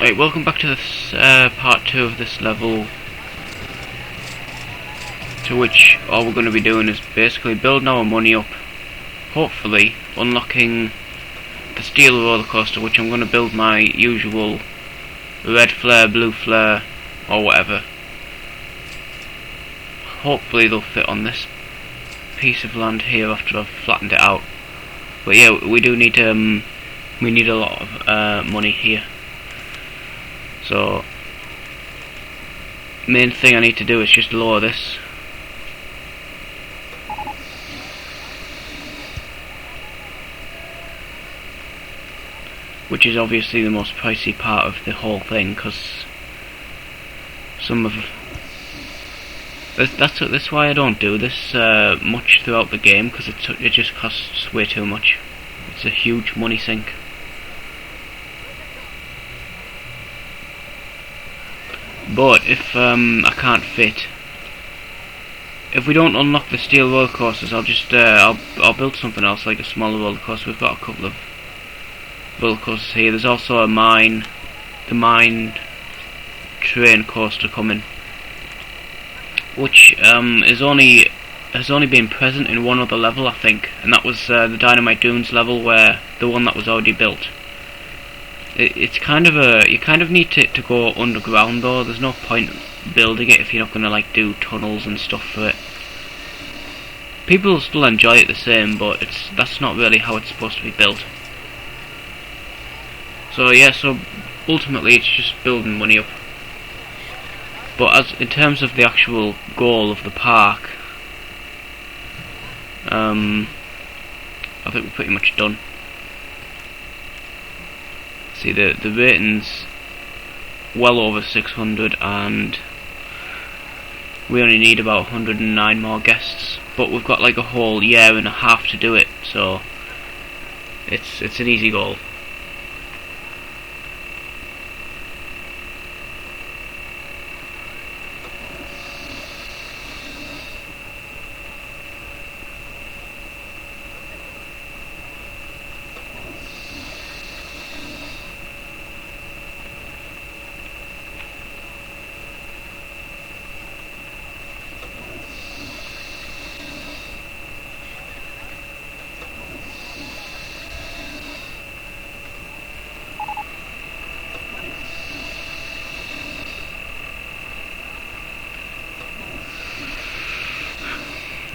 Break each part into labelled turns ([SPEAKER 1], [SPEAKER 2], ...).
[SPEAKER 1] Right, welcome back to this part 2 of this level, to which all we're going to be doing is basically building our money up, hopefully unlocking the steel roller coaster, which I'm going to build my usual red flare, blue flare, or whatever. Hopefully they'll fit on this piece of land here after I've flattened it out. But yeah, we do need we need a lot of money here. So main thing I need to do is just lower this. Which is obviously the most pricey part of the whole thing, because some of that's why I don't do this much throughout the game, because it just costs way too much. It's a huge money sink. But if I can't fit, if we don't unlock the steel roller coasters, I'll just I'll build something else, like a smaller roller coaster. We've got a couple of roller coasters here. There's also the mine train coaster coming, which has only been present in one other level, I think, and that was the Dynamite Dunes level, where the one that was already built. It's kind of you kind of need to go underground though. There's no point building it if you're not going to like do tunnels and stuff for it. People still enjoy it the same, but that's not really how it's supposed to be built. So yeah, so ultimately it's just building money up. But as in terms of the actual goal of the park, I think we're pretty much done. See, the rating's well over 600, and we only need about 109 more guests. But we've got like a whole year and a half to do it, so it's an easy goal.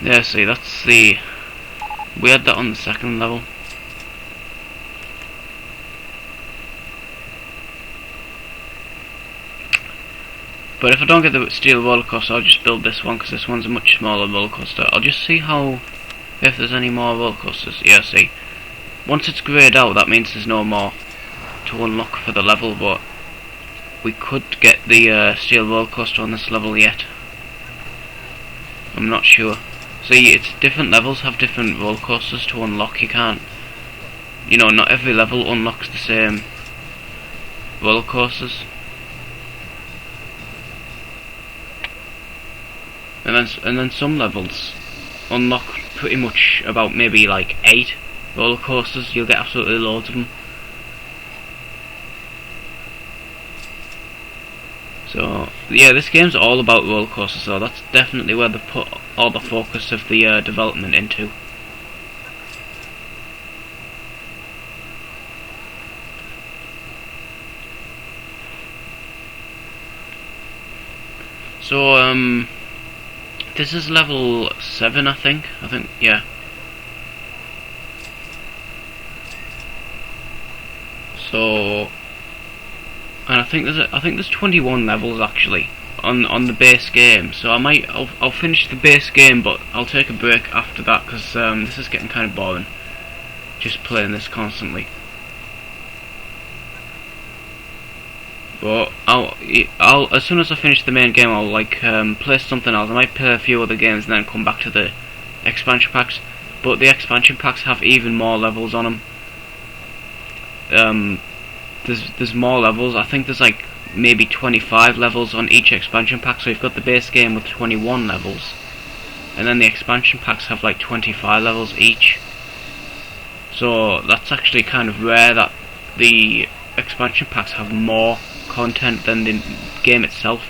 [SPEAKER 1] Yeah, see, that's we had that on the second level. But if I don't get the steel roller coaster, I'll just build this one, because this one's a much smaller roller coaster. I'll just see if there's any more roller coasters. Yeah, see, once it's greyed out, that means there's no more to unlock for the level, but we could get the steel roller coaster on this level yet. I'm not sure. See, it's different levels have different roller coasters to unlock. You can't, not every level unlocks the same roller coasters. And then some levels unlock pretty much about maybe like 8 roller coasters. You'll get absolutely loads of them. So yeah, this game's all about roller coasters, so that's definitely where they put all the focus of the development into. So this is level 7, I think, yeah. So, and I think there's 21 levels actually on the base game. So I'll finish the base game, but I'll take a break after that, because this is getting kind of boring, just playing this constantly. But I'll as soon as I finish the main game, I'll like play something else. I might play a few other games and then come back to the expansion packs. But the expansion packs have even more levels on them. There's more levels. I think there's like maybe 25 levels on each expansion pack. So you've got the base game with 21 levels, and then the expansion packs have like 25 levels each. So that's actually kind of rare that the expansion packs have more content than the game itself.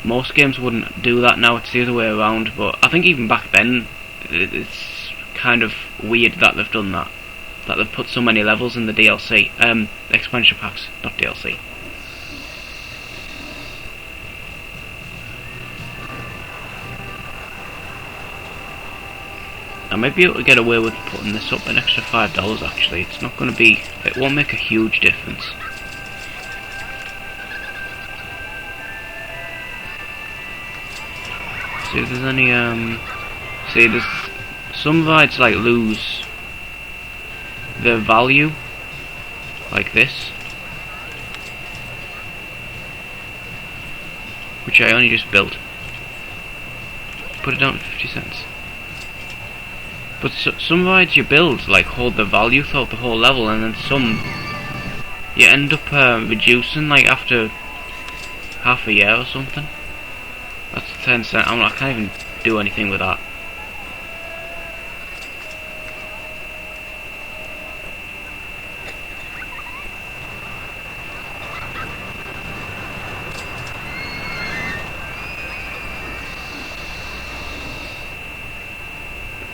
[SPEAKER 1] Most games wouldn't do that now, it's the other way around, but I think even back then it's kind of weird that they've done that. That they've put so many levels in the DLC. Expansion packs, not DLC. I might be able to get away with putting this up an extra $5 actually. It's not going to be, it won't make a huge difference. See if there's any, see there's, some rides like lose their value, like this. Which I only just built. Put it down to 50 cents. But some rides you build like hold the value throughout the whole level, and then some you end up reducing like after half a year or something. That's 10 cents. I can't even do anything with that.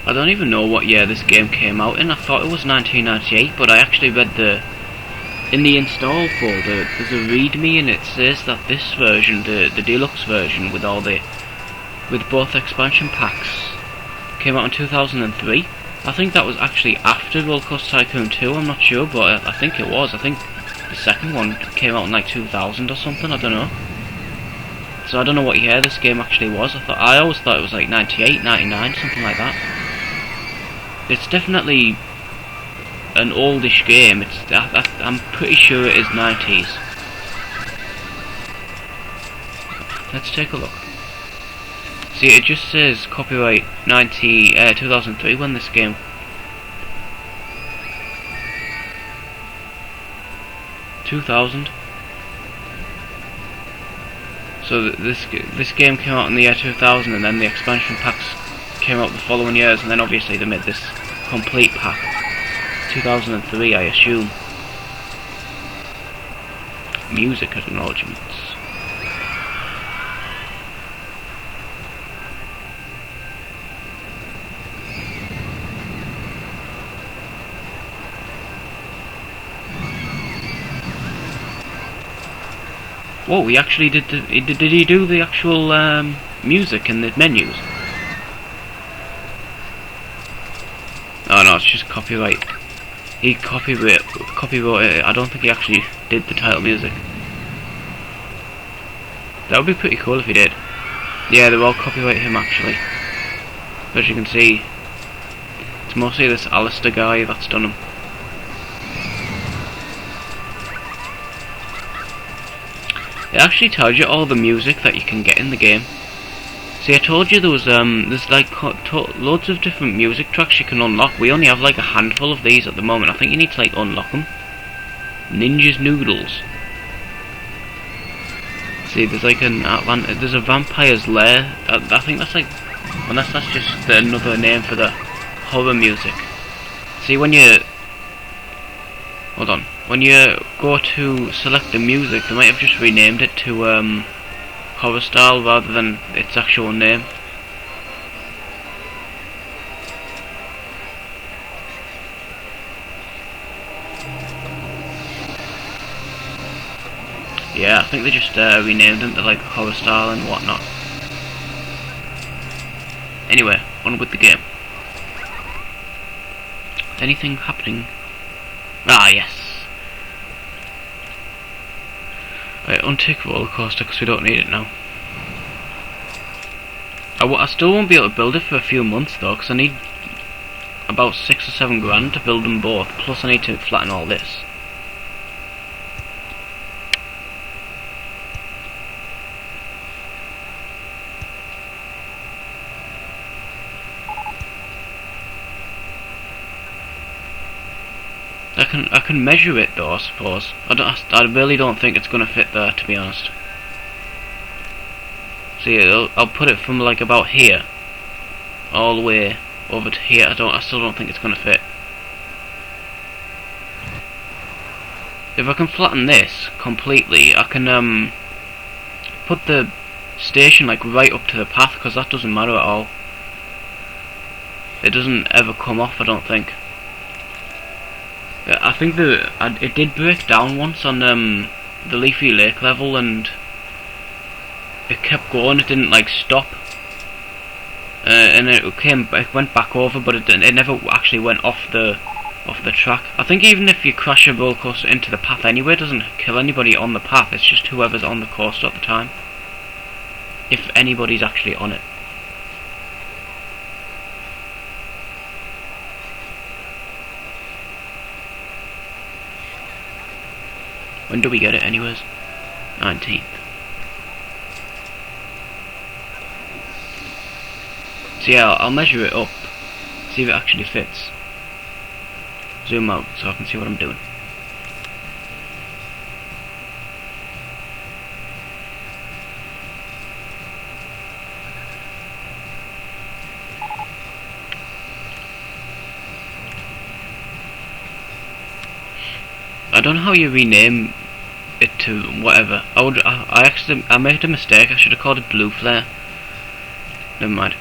[SPEAKER 1] I don't even know what year this game came out in. I thought it was 1998, but I actually read in the install folder, there's a readme and it says that this version, the deluxe version with both expansion packs, came out in 2003. I think that was actually after RollerCoaster Tycoon 2, I'm not sure, but I think it was. I think the second one came out in like 2000 or something, I don't know. So I don't know what year this game actually was. I always thought it was like 98, 99, something like that. It's definitely an oldish game. I'm pretty sure it is 90s. Let's take a look. See, it just says copyright 2003 when this game. $2000. So this game came out in the year 2000, and then the expansion packs came out the following years, and then obviously they made this complete pack 2003, I assume. Music acknowledgements. Whoa, he actually did he do the actual music in the menus? Oh no, it's just copyright. He copyright it. I don't think he actually did the title music. That would be pretty cool if he did. Yeah, they're all copyright him actually. As you can see, it's mostly this Alistair guy that's done them. It actually tells you all the music that you can get in the game. See, I told you there was there's like loads of different music tracks you can unlock. We only have like a handful of these at the moment. I think you need to like unlock them. Ninja's Noodles. See, there's like there's a vampire's lair. I think that's like, unless that's just another name for the horror music. See, when you when you go to select the music, they might have just renamed it to horror style rather than its actual name. Yeah, I think they just renamed them to like horror style and whatnot. Anyway, on with the game. Anything happening? Ah, yes. Right, untick RollerCoaster because we don't need it now. I still won't be able to build it for a few months though, because I need about 6 or 7 grand to build them both, plus I need to flatten all this. I can measure it though, I suppose. I really don't think it's gonna fit there, to be honest. See, I'll put it from like about here all the way over to here. I still don't think it's gonna fit. if I can flatten this completely, I can put the station like right up to the path, because that doesn't matter at all. It doesn't ever come off, I don't think. I think it did break down once on the Leafy Lake level, and it kept going. It didn't like stop, and it went back over, but it never actually went off the track. I think even if you crash a roller coaster into the path anyway, it doesn't kill anybody on the path. It's just whoever's on the coaster at the time, if anybody's actually on it. When do we get it anyways? 19th. So yeah, I'll measure it up, see if it actually fits. Zoom out so I can see what I'm doing. I don't know how you rename it to whatever. I made a mistake. I should have called it Blue Flare. Never mind.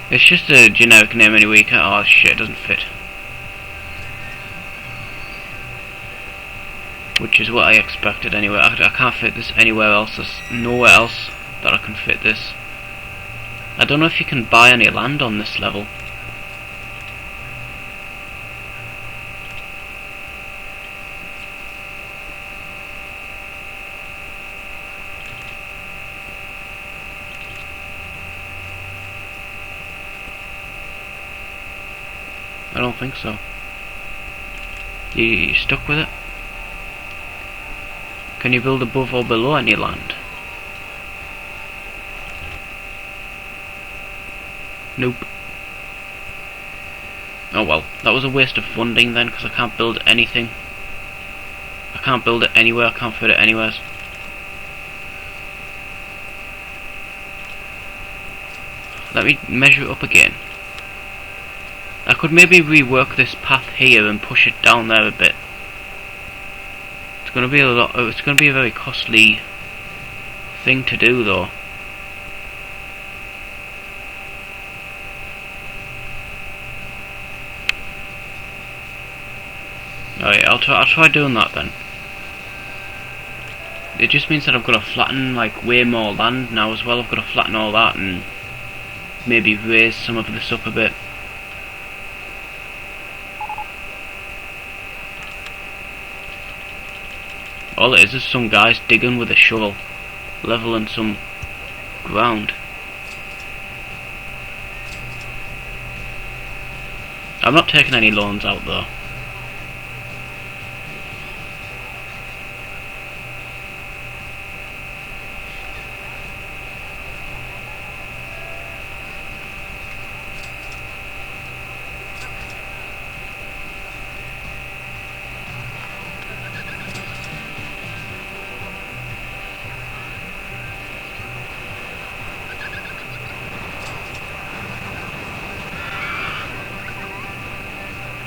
[SPEAKER 1] It's just a generic name anyway. You can't. Oh shit, it doesn't fit. Which is what I expected anyway. I can't fit this anywhere else. There's nowhere else that I can fit this. I don't know if you can buy any land on this level. I don't think so. You stuck with it? Can you build above or below any land? Nope. Oh well, that was a waste of funding then, because I can't build anything. I can't build it anywhere, I can't fit it anywhere. Let me measure it up again. I could maybe rework this path here and push it down there a bit. It's going to be it's going to be a very costly thing to do, though. Alright, I'll try doing that then. It just means that I've got to flatten like way more land now as well. I've got to flatten all that and maybe raise some of this up a bit. All it is some guys digging with a shovel, leveling some ground. I'm not taking any loans out though.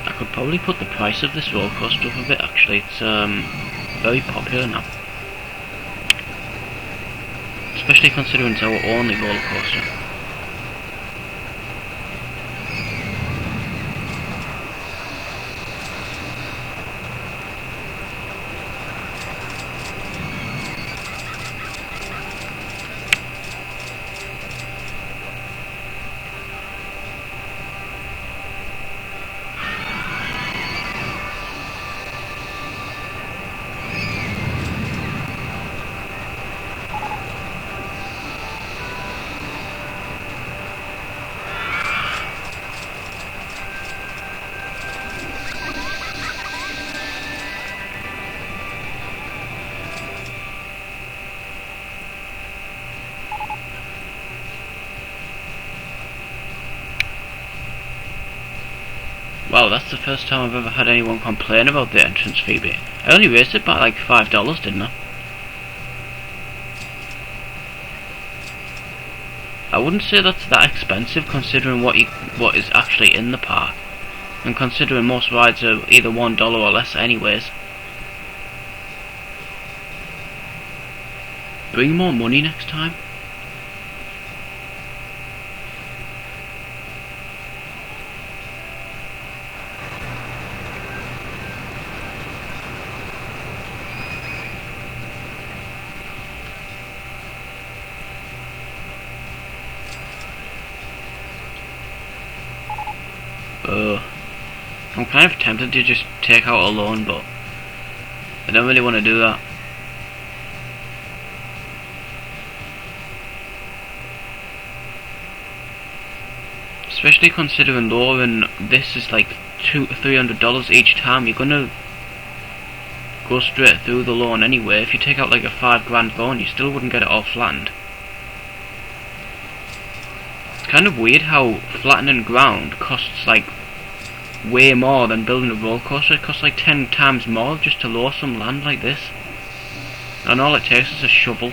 [SPEAKER 1] I could probably put the price of this roller coaster up a bit actually. It's very popular now. Especially considering it's our only roller coaster. Wow, that's the first time I've ever had anyone complain about the entrance fee bit. I only raised it by like $5, didn't I? I wouldn't say that's that expensive considering what is actually in the park, and considering most rides are either $1 or less anyways. Bring more money next time. I'm kind of tempted to just take out a loan, but I don't really want to do that. Especially considering lowering this is like $200 to $300 each time. You're gonna go straight through the loan anyway. If you take out like a $5 loan, you still wouldn't get it all flattened. It's kind of weird how flattening ground costs like way more than building a roller coaster. It costs like 10 times more just to lower some land like this, and all it takes is a shovel.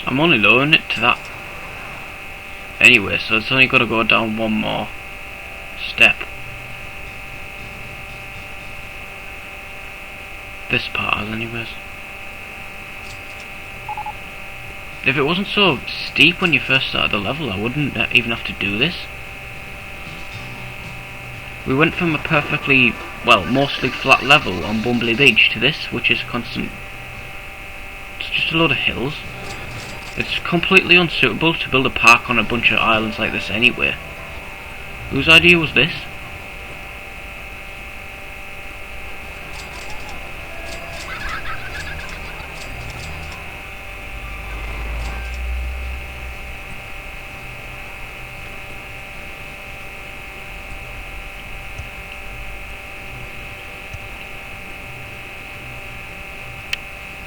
[SPEAKER 1] I'm only lowering it to that anyway, so it's only got to go down one more step. This part has, anyways. If it wasn't so steep when you first started the level, I wouldn't even have to do this. We went from a perfectly, well, mostly flat level on Bumblebee Beach to this, which is constant. It's just a load of hills. It's completely unsuitable to build a park on a bunch of islands like this anyway. Whose idea was this?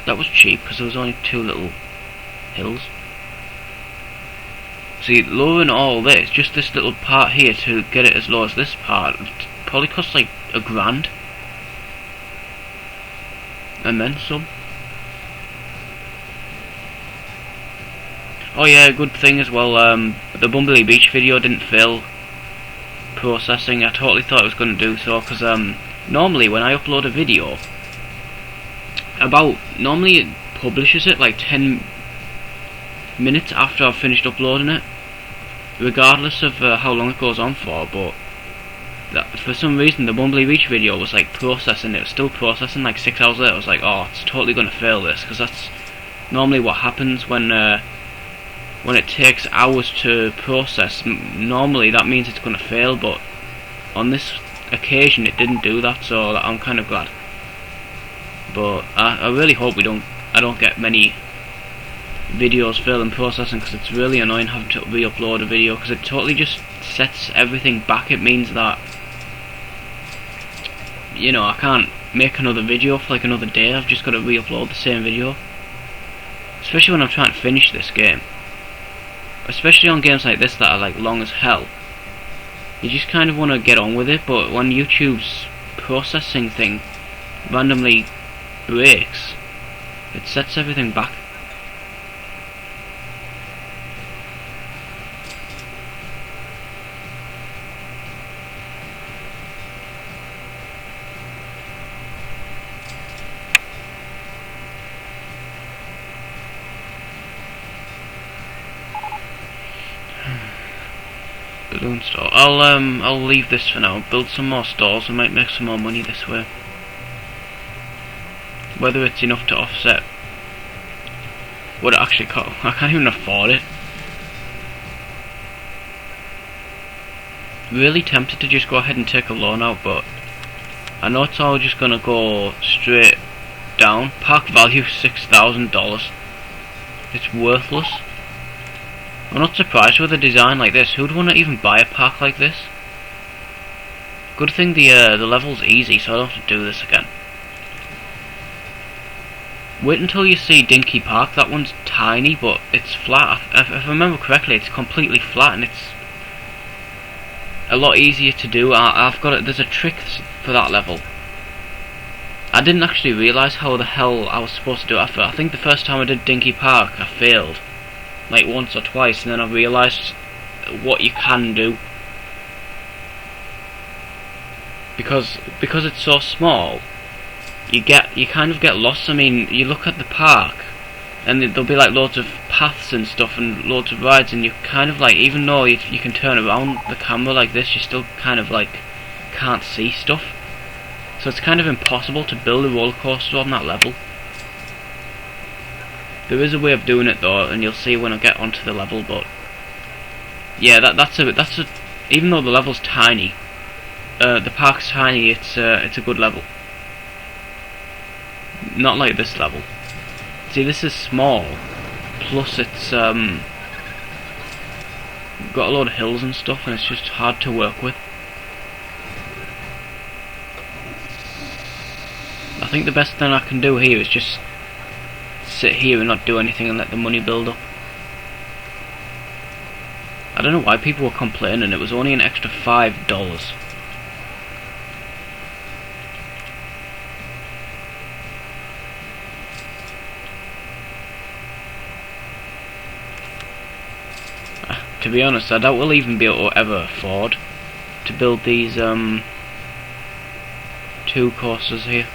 [SPEAKER 1] That was cheap because there was only 2 little hills. See, lowering all this, just this little part here to get it as low as this part, probably costs like $1,000. And then some. Oh yeah, good thing as well, the Bumblebee Beach video didn't fail processing. I totally thought it was going to do so, because normally when I upload a video, normally it publishes it like 10 minutes after I've finished uploading it, regardless of how long it goes on for. But for some reason the Bumblebee Beach video was like processing, it was still processing like 6 hours later. I was like, oh, it's totally going to fail this, because that's normally what happens when it takes hours to process. Normally that means it's going to fail, but on this occasion it didn't do that, so I'm kind of glad. But I really hope I don't get many videos failing processing, because it's really annoying having to re-upload a video, because it totally just sets everything back. It means that, you know, I can't make another video for like another day. I've just got to re-upload the same video, especially when I'm trying to finish this game. Especially on games like this that are like long as hell, you just kind of want to get on with it. But when YouTube's processing thing randomly breaks, it sets everything back. Balloon store. I'll leave this for now. Build some more stores. I might make some more money this way. Whether it's enough to offset what it actually costs, I can't even afford it. Really tempted to just go ahead and take a loan out, but I know it's all just gonna go straight down. Park value $6,000. It's worthless. I'm not surprised with a design like this. Who'd want to even buy a park like this? Good thing the level's easy, so I don't have to do this again. Wait until you see Dinky Park. That one's tiny, but it's flat. If I remember correctly, it's completely flat, and it's a lot easier to do. I've got it. There's a trick for that level. I didn't actually realise how the hell I was supposed to do it. I think the first time I did Dinky Park, I failed, like once or twice, and then I realised what you can do. Because it's so small, you kind of get lost. I mean, you look at the park, and there'll be like loads of paths and stuff, and loads of rides, and you kind of like, even though you can turn around the camera like this, you still kind of like can't see stuff. So it's kind of impossible to build a roller coaster on that level. There is a way of doing it though, and you'll see when I get onto the level. But yeah, that's a even though the level's tiny. The park's tiny, it's a good level. Not like this level. See, this is small, plus it's got a lot of hills and stuff, and it's just hard to work with. I think the best thing I can do here is just sit here and not do anything and let the money build up. I don't know why people were complaining, it was only an extra $5. To be honest, I doubt we'll even be able to ever afford to build these 2 coasters here.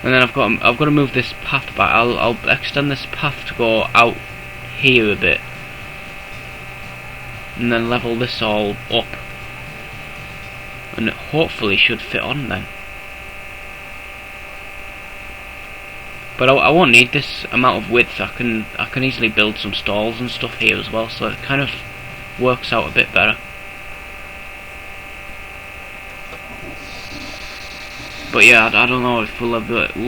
[SPEAKER 1] And then I've got to move this path back. I'll extend this path to go out here a bit, and then level this all up, and it hopefully should fit on then. But I won't need this amount of width. I can easily build some stalls and stuff here as well, so it kind of works out a bit better. But yeah, I don't know if we'll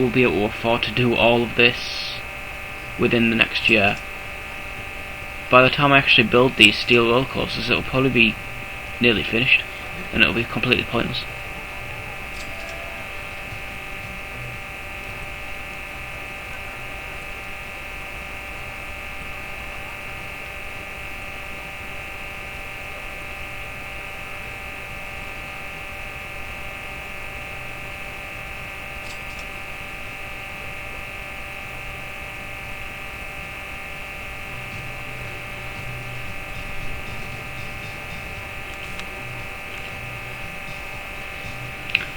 [SPEAKER 1] be able to afford to do all of this within the next year. By the time I actually build these steel roller coasters, it'll probably be nearly finished, and it'll be completely pointless.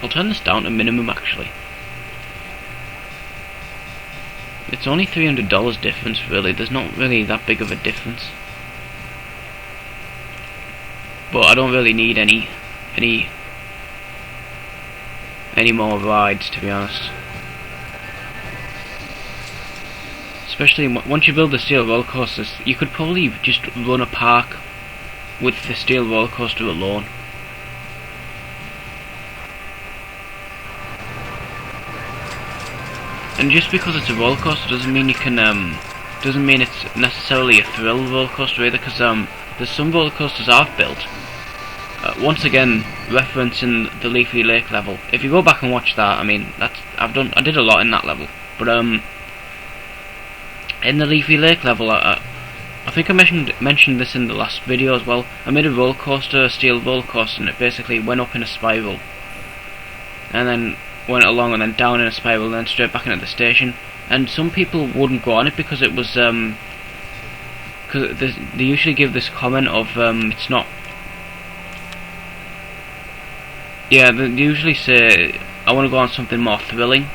[SPEAKER 1] I'll turn this down to minimum actually. It's only $300 difference really, there's not really that big of a difference. But I don't really need any more rides, to be honest. Especially once you build the steel roller coasters, you could probably just run a park with the steel roller coaster alone. And just because it's a roller coaster doesn't mean you can doesn't mean it's necessarily a thrill roller coaster either, because there's some roller coasters I've built. Once again, referencing the Leafy Lake level. If you go back and watch that, I mean, I did a lot in that level. But in the Leafy Lake level, I think I mentioned this in the last video as well. I made a roller coaster, a steel roller coaster, and it basically went up in a spiral, and then went along and then down in a spiral and then straight back into the station. And some people wouldn't go on it because it was because they usually give this comment of it's not. Yeah, they usually say I want to go on something more thrilling,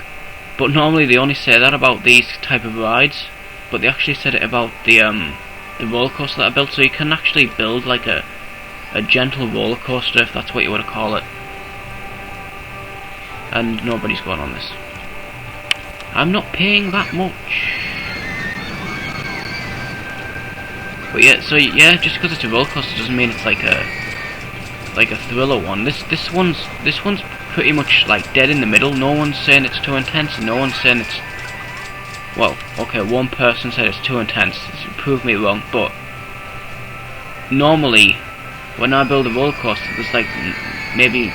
[SPEAKER 1] but normally they only say that about these type of rides. But they actually said it about the roller coaster that I built. So you can actually build like a gentle roller coaster, if that's what you want to call it. And nobody's going on this. I'm not paying that much. But yeah, so yeah, just because it's a roller coaster doesn't mean it's like a thriller one. This one's pretty much like dead in the middle. No one's saying it's too intense, and no one's saying well, okay, one person said it's too intense. Prove me wrong, but normally when I build a roller coaster, there's like maybe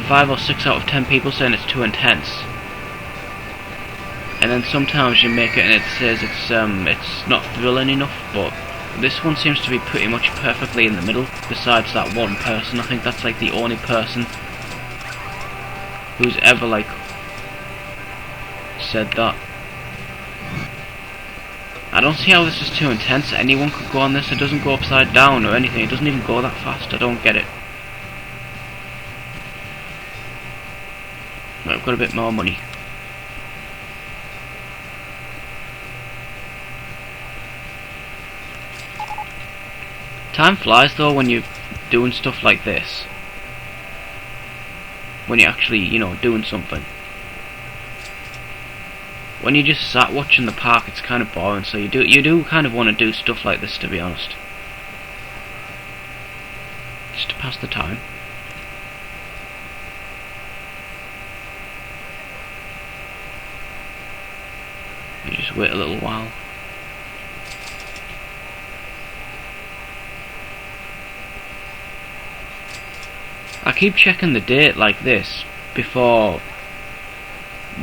[SPEAKER 1] 5 or 6 out of 10 people saying it's too intense. And then sometimes you make it and it says it's not thrilling enough, but this one seems to be pretty much perfectly in the middle, besides that one person. I think that's like the only person who's ever like said that. I don't see how this is too intense. Anyone could go on this. It doesn't go upside down or anything. It doesn't even go that fast. I don't get it. Right, I've got a bit more money. Time flies though when you're doing stuff like this. When you're actually, you know, doing something. When you just sat watching the park, it's kind of boring, so you do kind of want to do stuff like this, to be honest. Just to pass the time. You just wait a little while. I keep checking the date like this before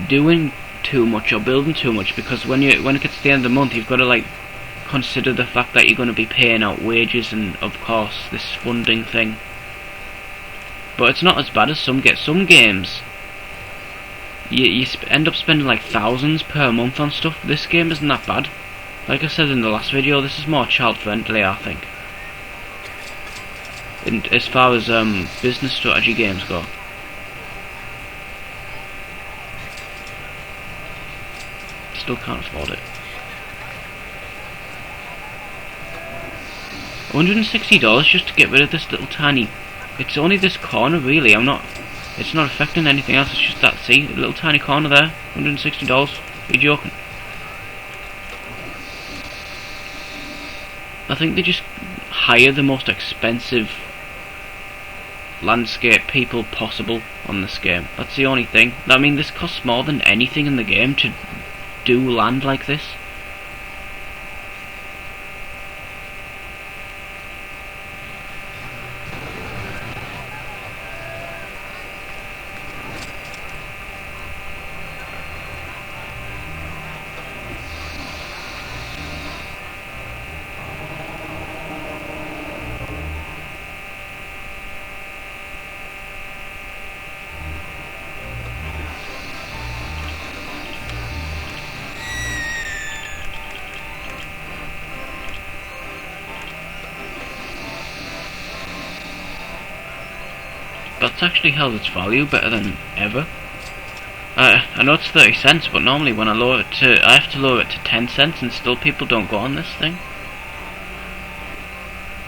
[SPEAKER 1] doing too much or building too much, because when it gets to the end of the month, you've got to like consider the fact that you're going to be paying out wages and of course this funding thing. But it's not as bad as some games. You end up spending like thousands per month on stuff. This game isn't that bad. Like I said in the last video, this is more child friendly, I think, as far as business strategy games go. Still can't afford it. $160 just to get rid of this little tiny. It's only this corner, really. It's not affecting anything else. It's just that. See, a little tiny corner there. $160. Are you joking? I think they just hire the most expensive landscape people possible on this game. That's the only thing. I mean, this costs more than anything in the game to do land like this. That's actually held its value better than ever. I know it's 30 cents, but normally when I have to lower it to 10 cents and still people don't go on this thing.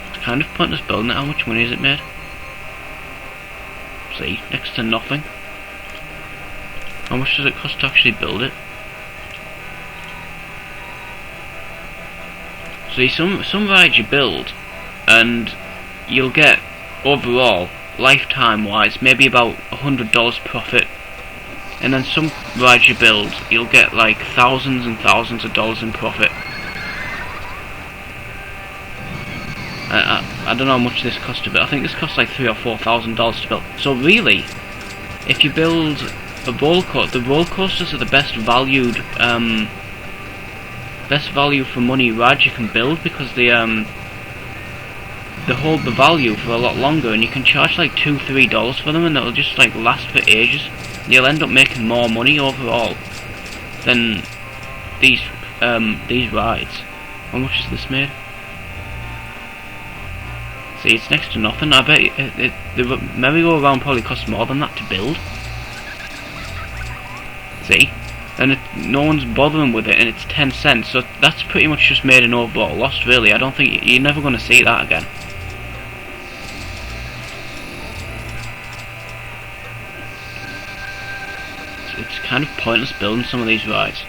[SPEAKER 1] It's kind of pointless building it. How much money has it made? See, next to nothing. How much does it cost to actually build it? See, some rides you build, and you'll get overall, lifetime wise, maybe about $100 profit, and then some rides you build, you'll get like thousands and thousands of dollars in profit. I don't know how much this cost to build. I think this costs like $3,000 or $4,000 to build. So really, if you build a roller coaster, the roller coasters are the best valued, best value for money rides you can build, because they hold the value for a lot longer, and you can charge like $2-3 for them, and it'll just like last for ages. You'll end up making more money overall than these rides. How much is this made? See, it's next to nothing. I bet the merry-go-round probably costs more than that to build. See? And no one's bothering with it, and it's 10 cents, so that's pretty much just made an overall loss, really. I don't think you're never going to see that again. It's kind of pointless building some of these rides.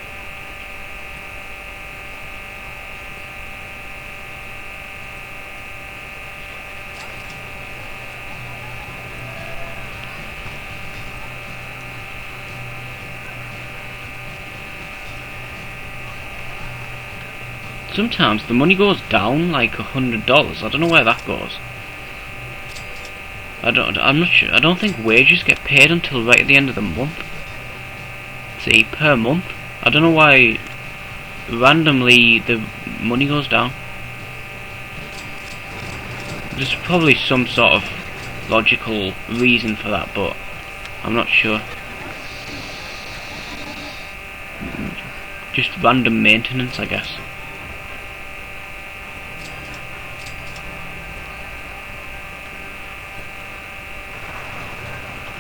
[SPEAKER 1] sometimes the money goes down like $100. I don't know where that goes. I'm not sure. I don't think wages get paid until right at the end of the month. See, per month. I don't know why randomly the money goes down. There's probably some sort of logical reason for that, but I'm not sure. Just random maintenance, I guess.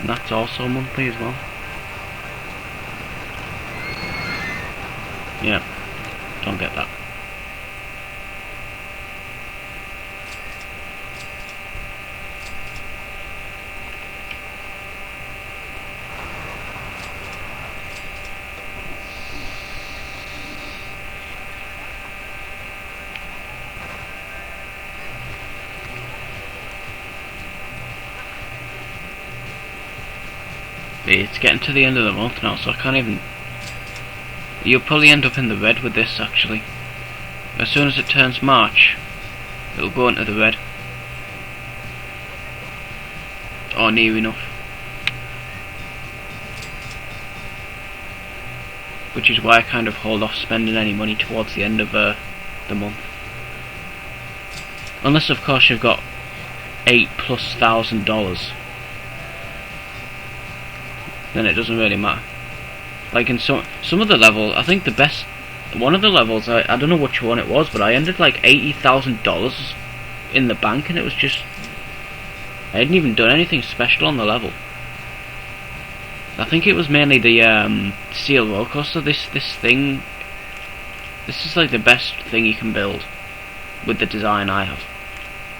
[SPEAKER 1] And that's also monthly as well. Yeah, don't get that. It's getting to the end of the month now, so I can't even... You'll probably end up in the red with this, actually. As soon as it turns March, it'll go into the red. Or near enough. Which is why I kind of hold off spending any money towards the end of the month. Unless, of course, you've got $8,000+. Then it doesn't really matter. Like in some of the levels, I think the best, one of the levels, I don't know which one it was, but I ended like $80,000 in the bank, and it was just, I hadn't even done anything special on the level. I think it was mainly the steel roller coaster. This thing, this is like the best thing you can build with the design I have,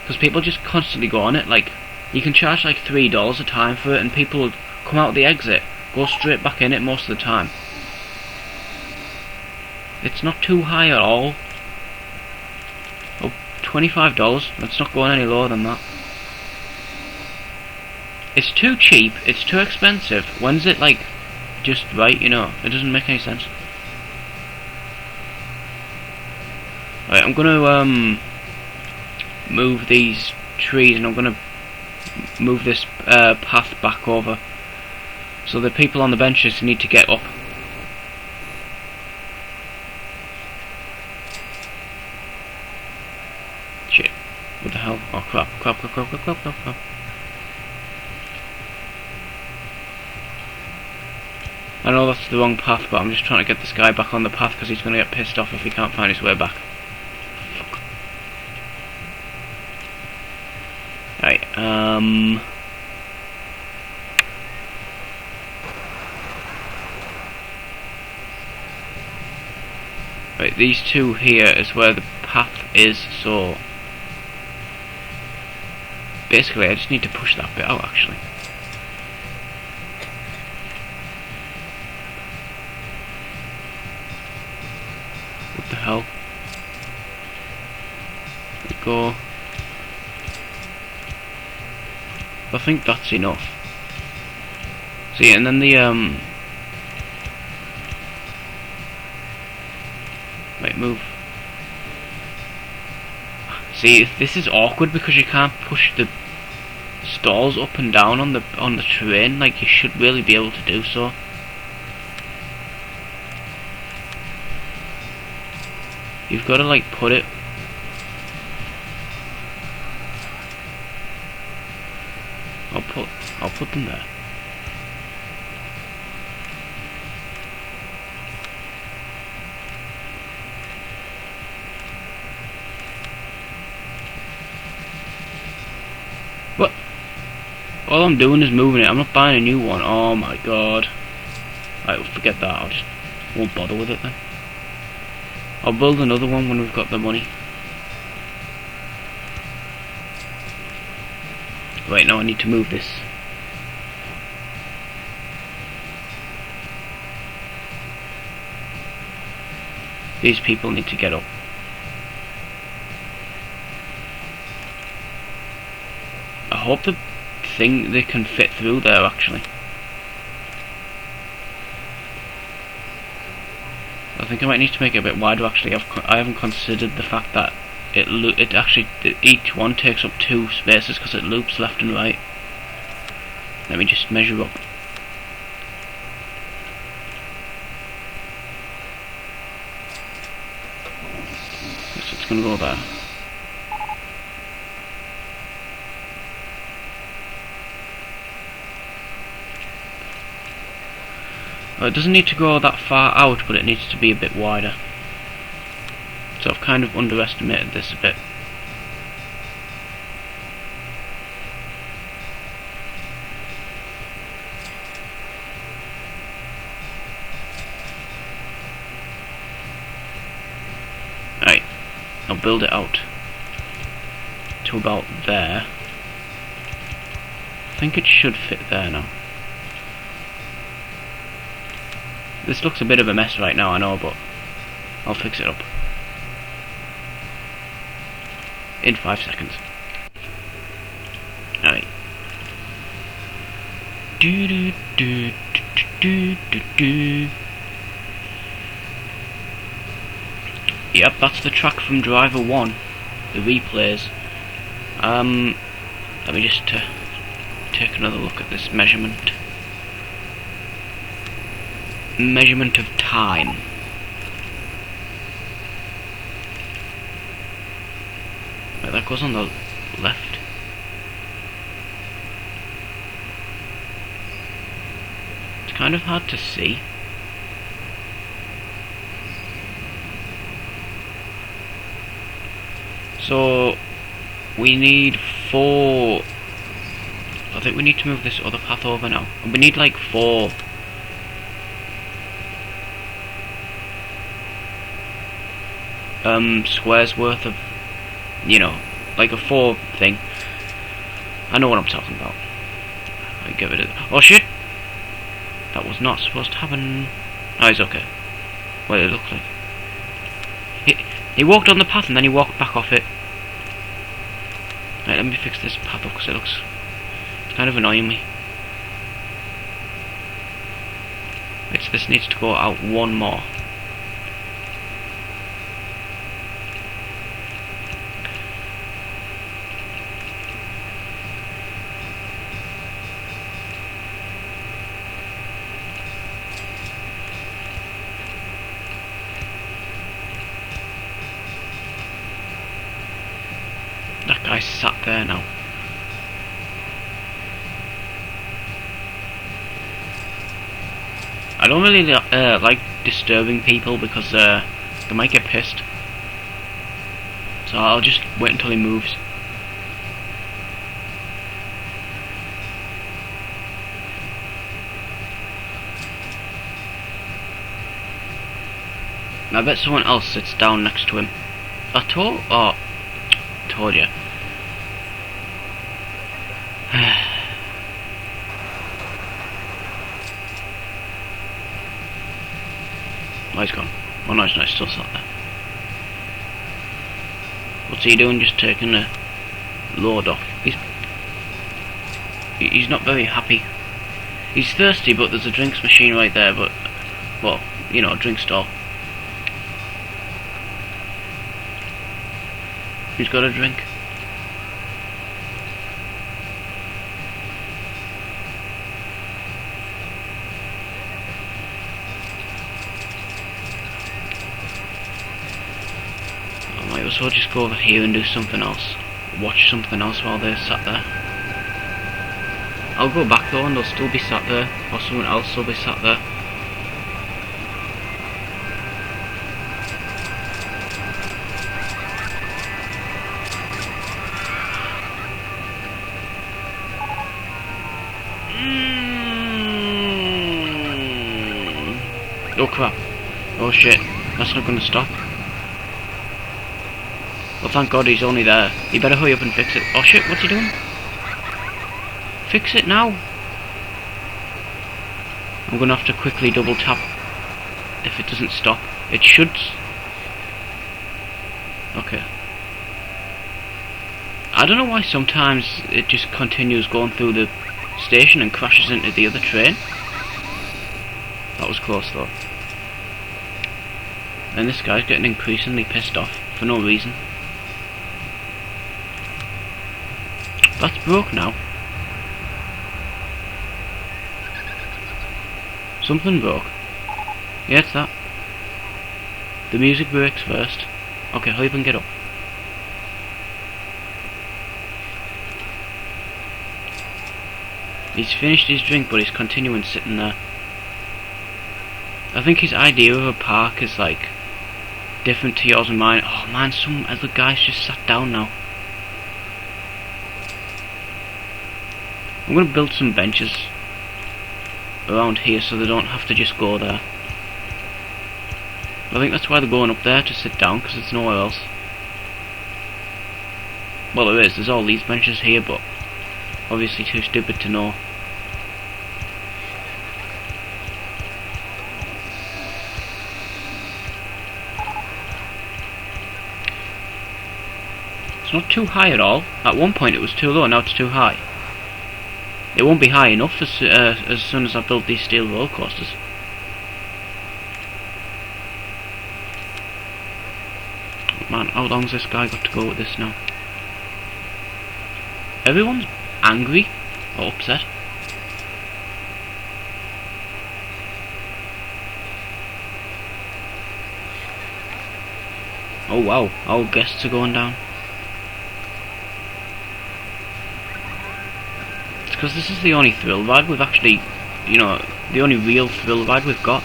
[SPEAKER 1] because people just constantly go on it. Like, you can charge like $3 a time for it, and people will come out of the exit, go straight back in it most of the time. It's not too high at all. Oh, $25. It's not going any lower than that. It's too cheap, it's too expensive. When's it like just right, you know? It doesn't make any sense. Right, I'm gonna move these trees, and I'm gonna move this path back over. So the people on the benches need to get up. Shit. What the hell? Oh crap, crap. I know that's the wrong path, but I'm just trying to get this guy back on the path, because he's going to get pissed off if he can't find his way back. Fuck. Right, Right, these two here is where the path is, so basically I just need to push that bit out, actually. What the hell? There we go. I think that's enough. See, and then the Wait, move. See, this is awkward because you can't push the stalls up and down on the terrain like you should really be able to do so. You've got to like put it. I'll put them there. What? All I'm doing is moving it. I'm not buying a new one. Oh my god. Right, we'll forget that. I just won't bother with it then. I'll build another one when we've got the money. Right, now I need to move this. These people need to get up. I hope the thing they can fit through there actually. I think I might need to make it a bit wider. Actually, I haven't considered the fact that each one takes up 2 spaces because it loops left and right. Let me just measure up. So it's going to go there. It doesn't need to go that far out, but it needs to be a bit wider. So I've kind of underestimated this a bit. Right, I'll build it out to about there. I think it should fit there now. This looks a bit of a mess right now, I know, but I'll fix it up in 5 seconds. Alright. Yep, that's the track from Driver 1, the replays. Let me just take another look at this measurement. Measurement of time. Right, that goes on the left. It's kind of hard to see. So we need 4. I think we need to move this other path over now. And we need like 4. Squares worth of, you know, like a 4 thing. I know what I'm talking about. I get rid of it. Oh shit! That was not supposed to happen. Oh, it's okay. What did it look like? He walked on the path and then he walked back off it. Right, let me fix this path up because it's kind of annoying me. This needs to go out 1 more. That guy's sat there now. I don't really like disturbing people because they might get pissed. So I'll just wait until he moves. I bet someone else sits down next to him. Told you. Oh, he's gone. Oh no, he's not, he's still sat there. What's he doing? Just taking a load off. He's not very happy. He's thirsty, but there's a drinks machine right there, but, well, you know, a drink stall. Who's got a drink? I might as well just go over here and do something else. Watch something else while they're sat there. I'll go back though and they'll still be sat there, or someone else will be sat there. Oh crap. Oh shit. That's not gonna stop. Well, thank God he's only there. You better hurry up and fix it. Oh shit, what's he doing? Fix it now. I'm gonna have to quickly double tap if it doesn't stop. It should. Okay. I don't know why sometimes it just continues going through the station and crashes into the other train. That was close though. And this guy's getting increasingly pissed off for no reason. That's broke now. Something broke. Yeah, it's that. The music breaks first. Okay, hurry up and get up. He's finished his drink, but he's continuing sitting there. I think his idea of a park is like different to yours and mine. Oh man, some other guys just sat down now. I'm gonna build some benches around here so they don't have to just go there. I think that's why they're going up there, to sit down, because it's nowhere else. Well, there is. There's all these benches here, but obviously too stupid to know. It's not too high at all. At one point it was too low, now it's too high. It won't be high enough as soon as I build these steel roller coasters. Man, how long's this guy got to go with this now? Everyone's angry or upset. Oh wow, our guests are going down. It's because this is the only thrill ride we've actually, you know, the only real thrill ride we've got.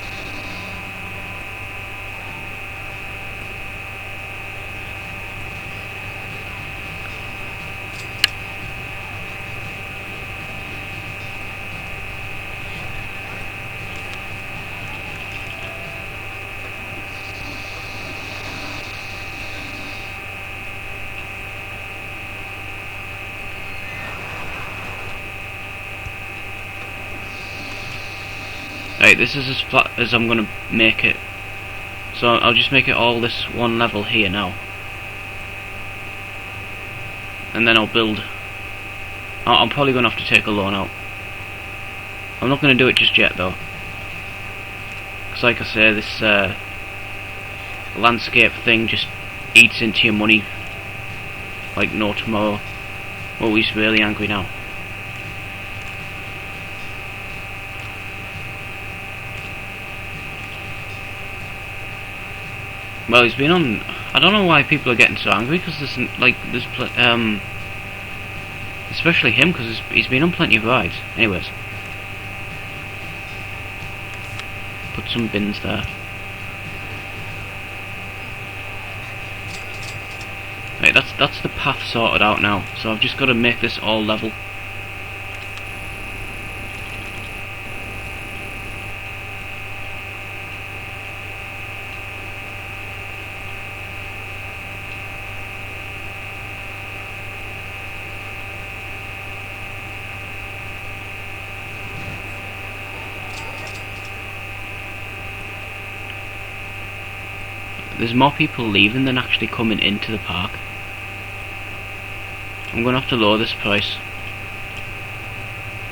[SPEAKER 1] Right, this is as flat as I'm gonna make it. So I'll just make it all this one level here now. And then I'll build. I'm probably gonna have to take a loan out. I'm not gonna do it just yet though. Because like I say, this landscape thing just eats into your money like no tomorrow. Oh, he's really angry now. Well, he's been on. I don't know why people are getting so angry, because there's especially him, because he's been on plenty of rides. Anyways, put some bins there. Right, that's the path sorted out now. So I've just got to make this all level. There's more people leaving than actually coming into the park. I'm going to have to lower this price.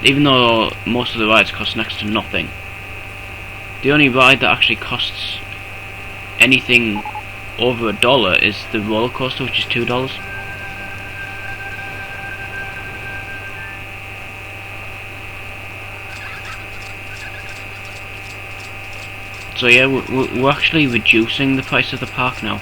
[SPEAKER 1] Even though most of the rides cost next to nothing. The only ride that actually costs anything over $1 is the roller coaster, which is $2. So yeah, we're actually reducing the price of the park now.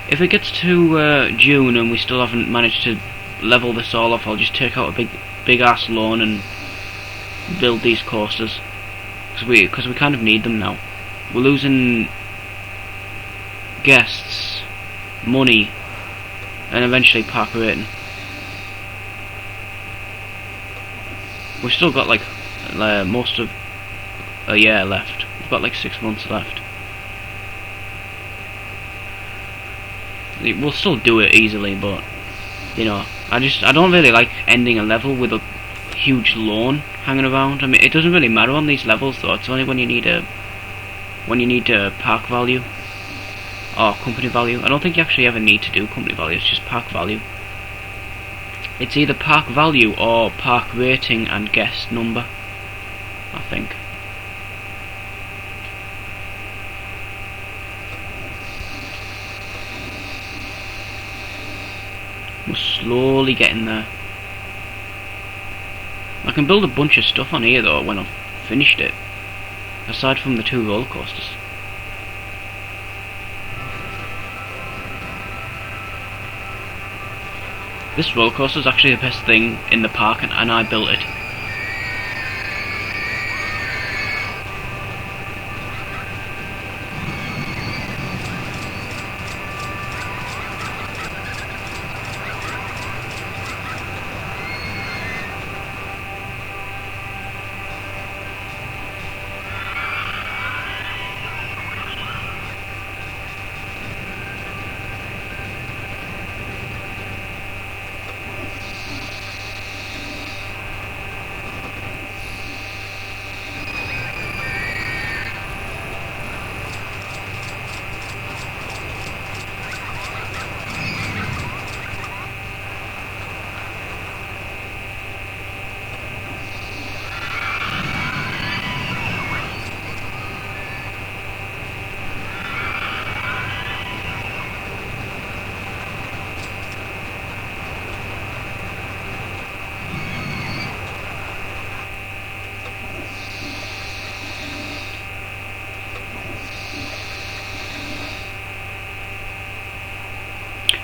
[SPEAKER 1] If it gets to June and we still haven't managed to level this all off, I'll just take out a big ass loan and build these coasters, because we kind of need them now. We're losing guests, money, and eventually park rating. We've still got like most of a year left. We've got like 6 months left. We'll still do it easily, but you know, I don't really like ending a level with a huge loan hanging around. I mean, it doesn't really matter on these levels though. It's only when you need a park value or company value. I don't think you actually ever need to do company value. It's just park value. It's either park value or park rating and guest number, I think. We're slowly getting there. I can build a bunch of stuff on here though when I've finished it, aside from the 2 roller coasters. This roller coaster is actually the best thing in the park, and I built it.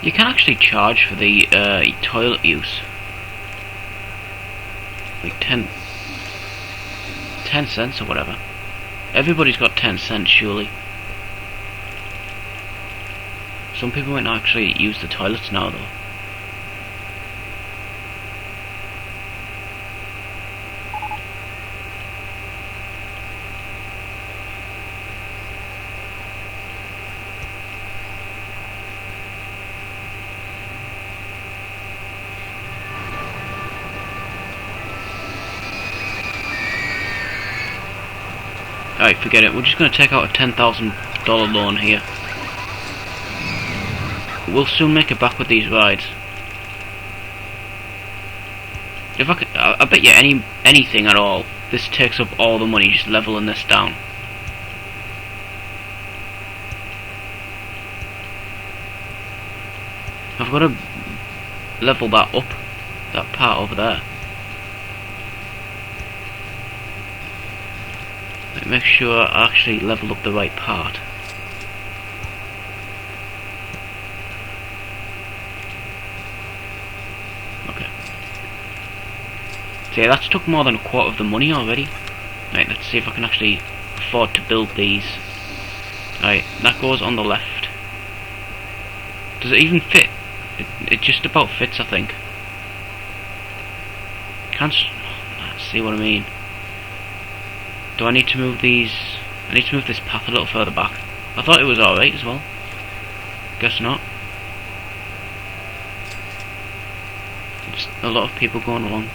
[SPEAKER 1] You can actually charge for the toilet use. Like 10 cents or whatever. Everybody's got 10 cents surely. Some people might not actually use the toilets now though. Alright, forget it. We're just going to take out a $10,000 loan here. We'll soon make it back with these rides. If I could, I bet you anything at all, this takes up all the money just leveling this down. I've got to level that up, that part over there. Make sure I actually level up the right part. Okay. So yeah, that's took more than a quarter of the money already. Right, let's see if I can actually afford to build these. Right, that goes on the left. Does it even fit? It just about fits, I think. Can't see what I mean. Do I need to move these? I need to move this path a little further back. I thought it was alright as well. Guess not. Just a lot of people going along.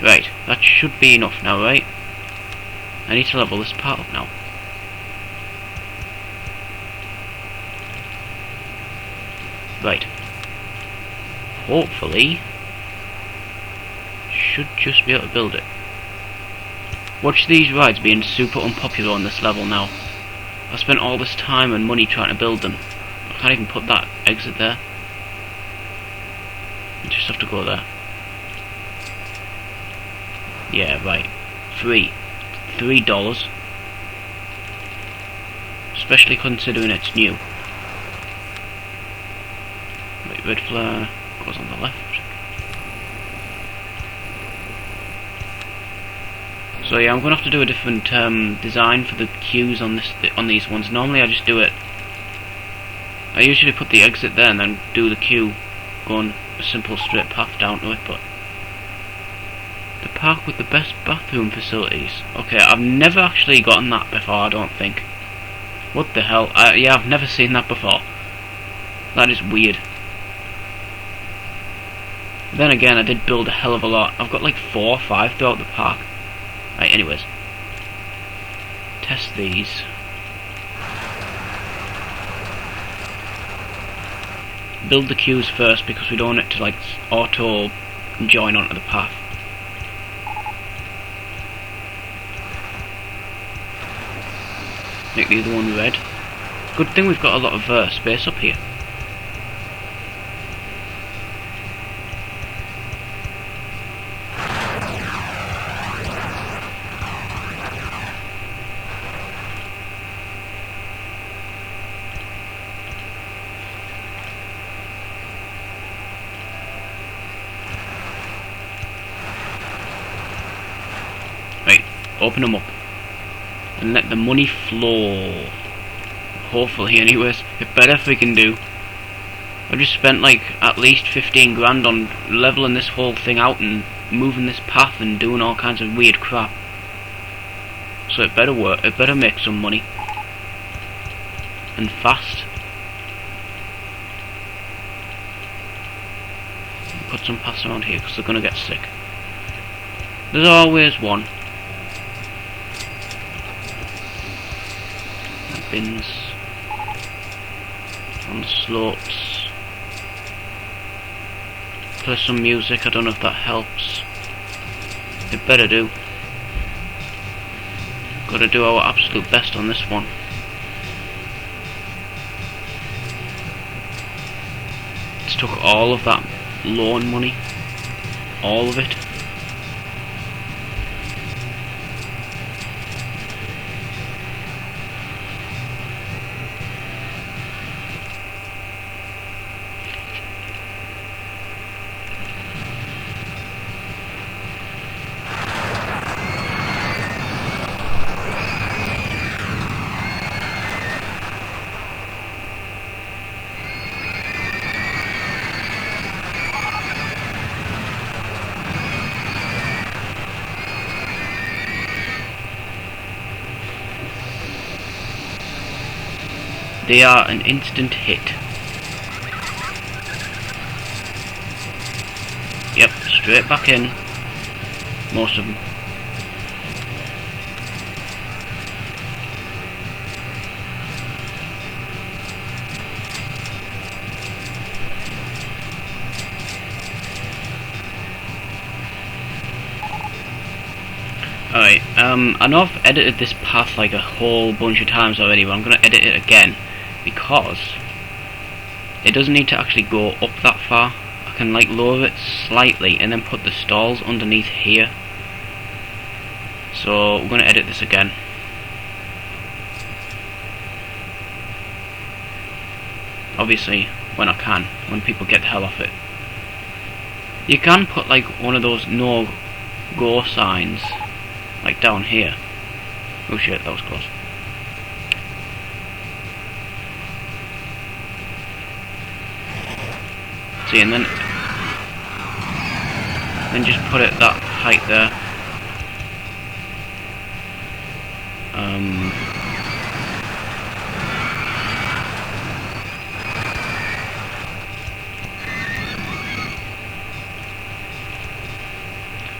[SPEAKER 1] Right, that should be enough now, right? I need to level this part up now. Right. Hopefully, should just be able to build it. Watch these rides being super unpopular on this level now. I spent all this time and money trying to build them. I can't even put that exit there. I just have to go there. Yeah, right. $3. Especially considering it's new. Right, red flare goes on the left. So yeah, I'm gonna have to do a different design for the queues on these ones. Normally I just do it. I usually put the exit there and then do the queue, going a simple straight path down to it, but the park with the best bathroom facilities. Okay, I've never actually gotten that before, I don't think. What the hell? Yeah, I've never seen that before. That is weird. Then again, I did build a hell of a lot. I've got like 4 or 5 throughout the park. Right, anyways. Test these. Build the queues first because we don't want it to like auto join onto the path. Make the other one red. Good thing we've got a lot of space up here. Right, open them up and let the money flow. Hopefully, anyways. It's better if we can do. I've just spent like at least 15 grand on leveling this whole thing out and moving this path and doing all kinds of weird crap. So it better work. It better make some money and fast. Put some paths around here because they're gonna get sick. There's always one. Bins on the slopes. Play some music. I don't know if that helps. It better do. Gotta do our absolute best on this one. It's took all of that loan money. All of it. They are an instant hit. Yep, straight back in. Most of them. Alright, I know I've edited this path like a whole bunch of times already, but I'm going to edit it again because it doesn't need to actually go up that far. I can like lower it slightly and then put the stalls underneath here. So we're going to edit this again. Obviously when I can, when people get the hell off it. You can put like one of those no go signs like down here. Oh shit, that was close. See, and then just put it that height there.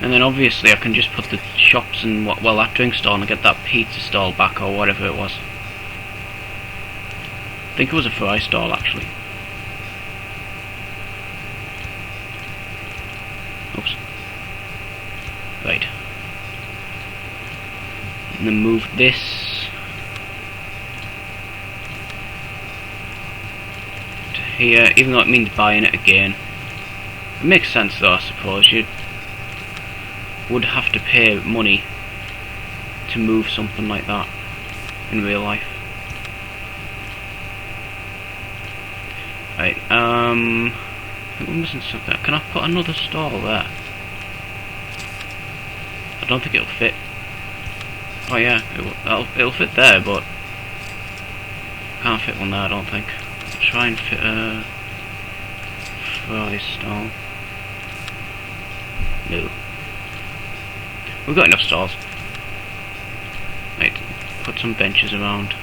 [SPEAKER 1] And then obviously I can just put the shops and that drink stall and get that pizza stall back or whatever it was. I think it was a fry stall actually. Oops. Right. And then move this to here, even though it means buying it again. It makes sense though, I suppose. You would have to pay money to move something like that in real life. Right, I think we're missing something. Can I put another stall there? I don't think it'll fit. Oh yeah, it'll fit there, but can't fit one there, I don't think. I'll try and fit a fry stall. No. We've got enough stalls. Right, put some benches around.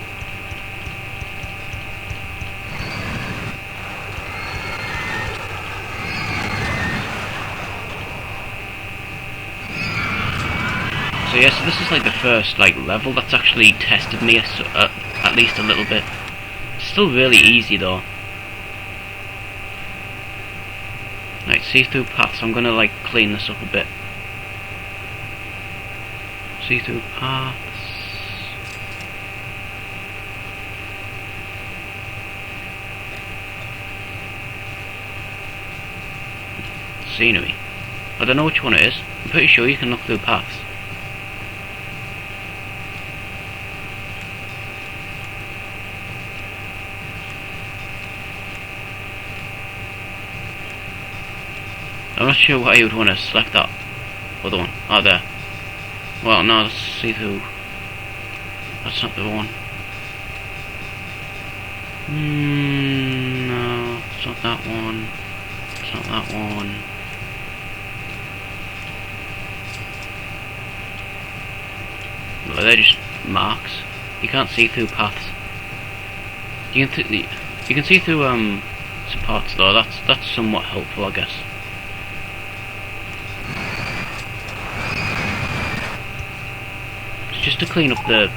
[SPEAKER 1] So yeah, so this is like the first like level that's actually tested me at least a little bit. It's still really easy though. Right, see-through paths. I'm gonna like clean this up a bit. See-through paths. Scenery. I don't know which one it is. I'm pretty sure you can look through paths. I'm not sure why you would want to select that other one. Oh, there. Well, no, let's see through. That's not the one. No, it's not that one. It's not that one. Well, they're just marks. You can't see through paths. You can see through some parts though. That's somewhat helpful, I guess. It's just to clean up the.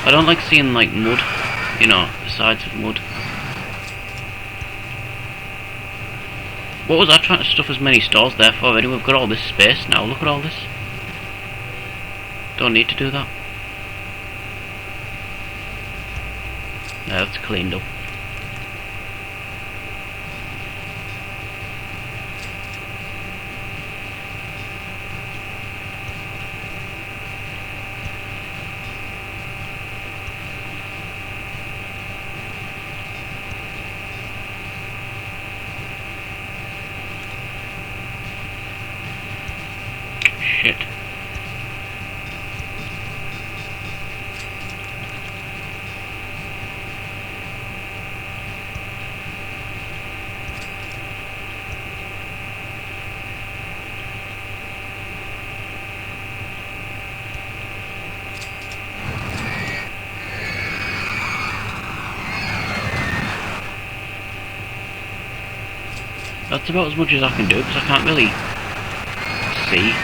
[SPEAKER 1] I don't like seeing like mud, you know, the sides of mud. What was I trying to stuff as many stalls there for? Anyway, we've got all this space now. Look at all this. Don't need to do that. Yeah, that's cleaned up. Shit. That's about as much as I can do because I can't really see.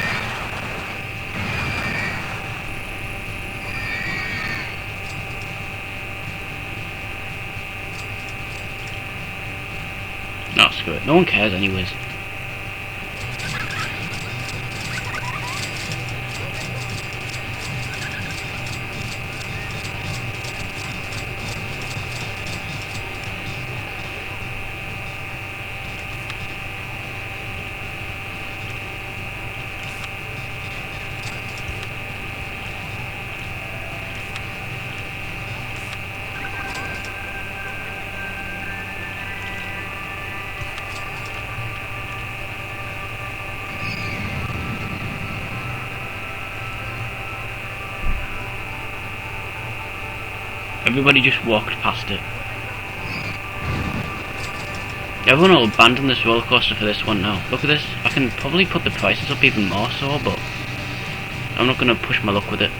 [SPEAKER 1] No, screw it. No one cares anyways. Everybody just walked past it. Everyone will abandon this roller coaster for this one now. Look at this. I can probably put the prices up even more so, but I'm not going to push my luck with it.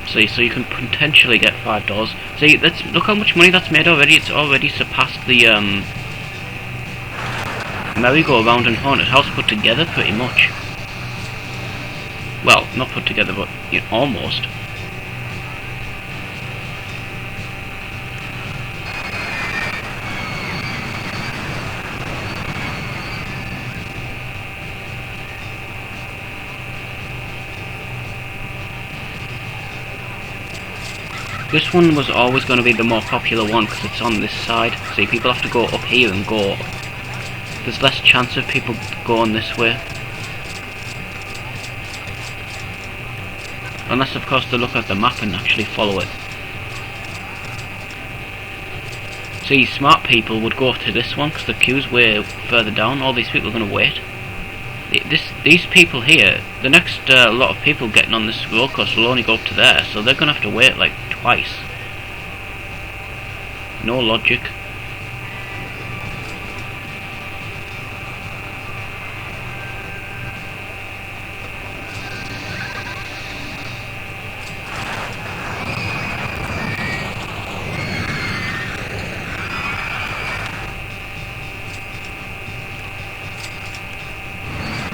[SPEAKER 1] See, so you can potentially get $5. See, look how much money that's made already. It's already surpassed the merry-go-round and haunted house put together pretty much. Well, not put together, but you know, almost. This one was always going to be the more popular one because it's on this side. See, people have to go up here and go up. There's less chance of people going this way. Unless, of course, they look at the map and actually follow it. See, smart people would go to this one because the queue's way further down. All these people are going to wait. These people here, the next lot of people getting on this roller coaster will only go up to there, so they're going to have to wait like twice. No logic.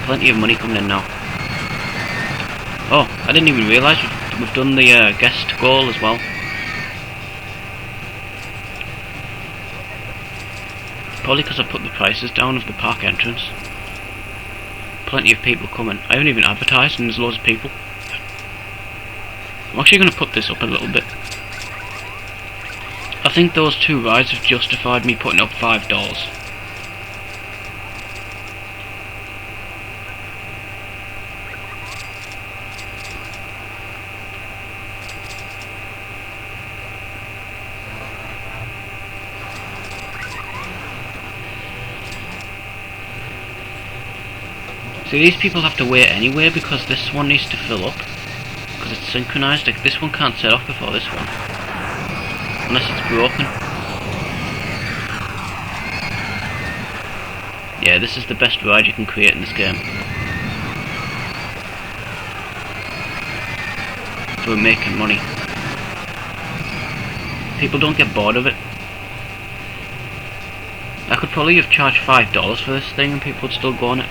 [SPEAKER 1] Plenty of money coming in now. Oh, I didn't even realise we've done the guest goal as well. Probably because I put the prices down of the park entrance. Plenty of people coming. I haven't even advertised and there's loads of people. I'm actually going to put this up a little bit. I think those 2 rides have justified me putting up $5. So these people have to wait anyway because this one needs to fill up. Because it's synchronized. Like this one can't set off before this one. Unless it's broken. Yeah, this is the best ride you can create in this game. For making money. People don't get bored of it. I could probably have charged $5 for this thing and people would still go on it.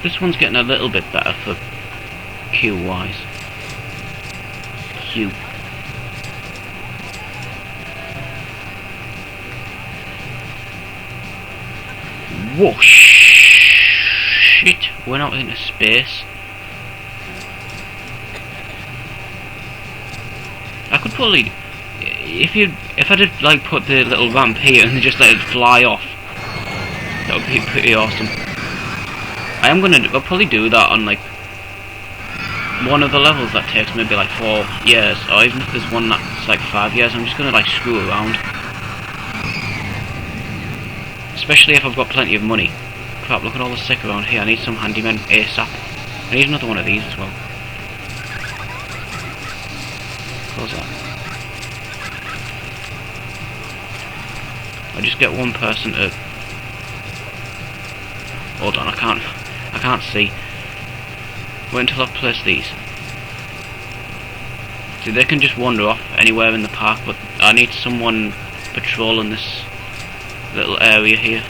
[SPEAKER 1] This one's getting a little bit better for queue wise. Queue. Whoosh! Shit! Went out into space. I could probably, if I did like put the little ramp here and just let it fly off, that would be pretty awesome. I'll probably do that on like one of the levels that takes maybe like 4 years, or even if there's one that's like 5 years. I'm just gonna like screw around, especially if I've got plenty of money. Crap! Look at all the stick around here. I need some handymen ASAP. I need another one of these as well. Close that. I'll just get one person to. Hold on, I can't see. Wait until I've placed these. See, they can just wander off anywhere in the park, but I need someone patrolling this little area here.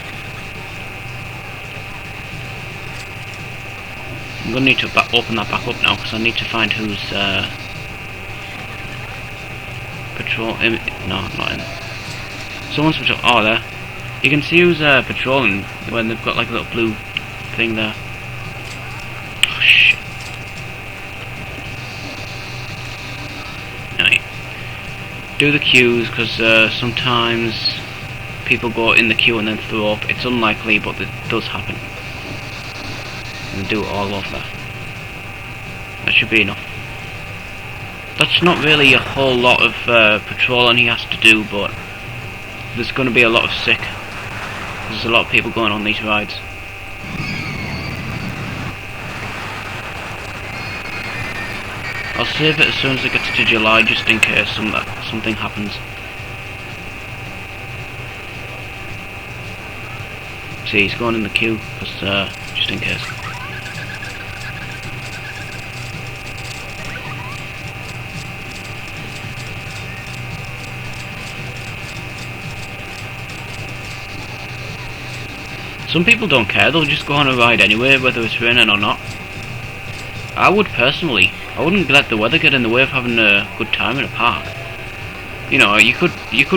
[SPEAKER 1] I'm gonna need to open that back up now because I need to find who's no, not in. Someone's patrolling. Oh, there. You can see who's patrolling when they've got like a little blue thing there. Oh shit. Right. Do the queues because sometimes people go in the queue and then throw up. It's unlikely, but it does happen. And do it all over. That should be enough. That's not really a whole lot of patrolling he has to do, but there's going to be a lot of sick. There's a lot of people going on these rides. I'll save it as soon as it gets to July, just in case something happens. See, he's going in the queue, because, just in case. Some people don't care, they'll just go on a ride anyway, whether it's raining or not. I would personally. I wouldn't let the weather get in the way of having a good time in a park. You know, you could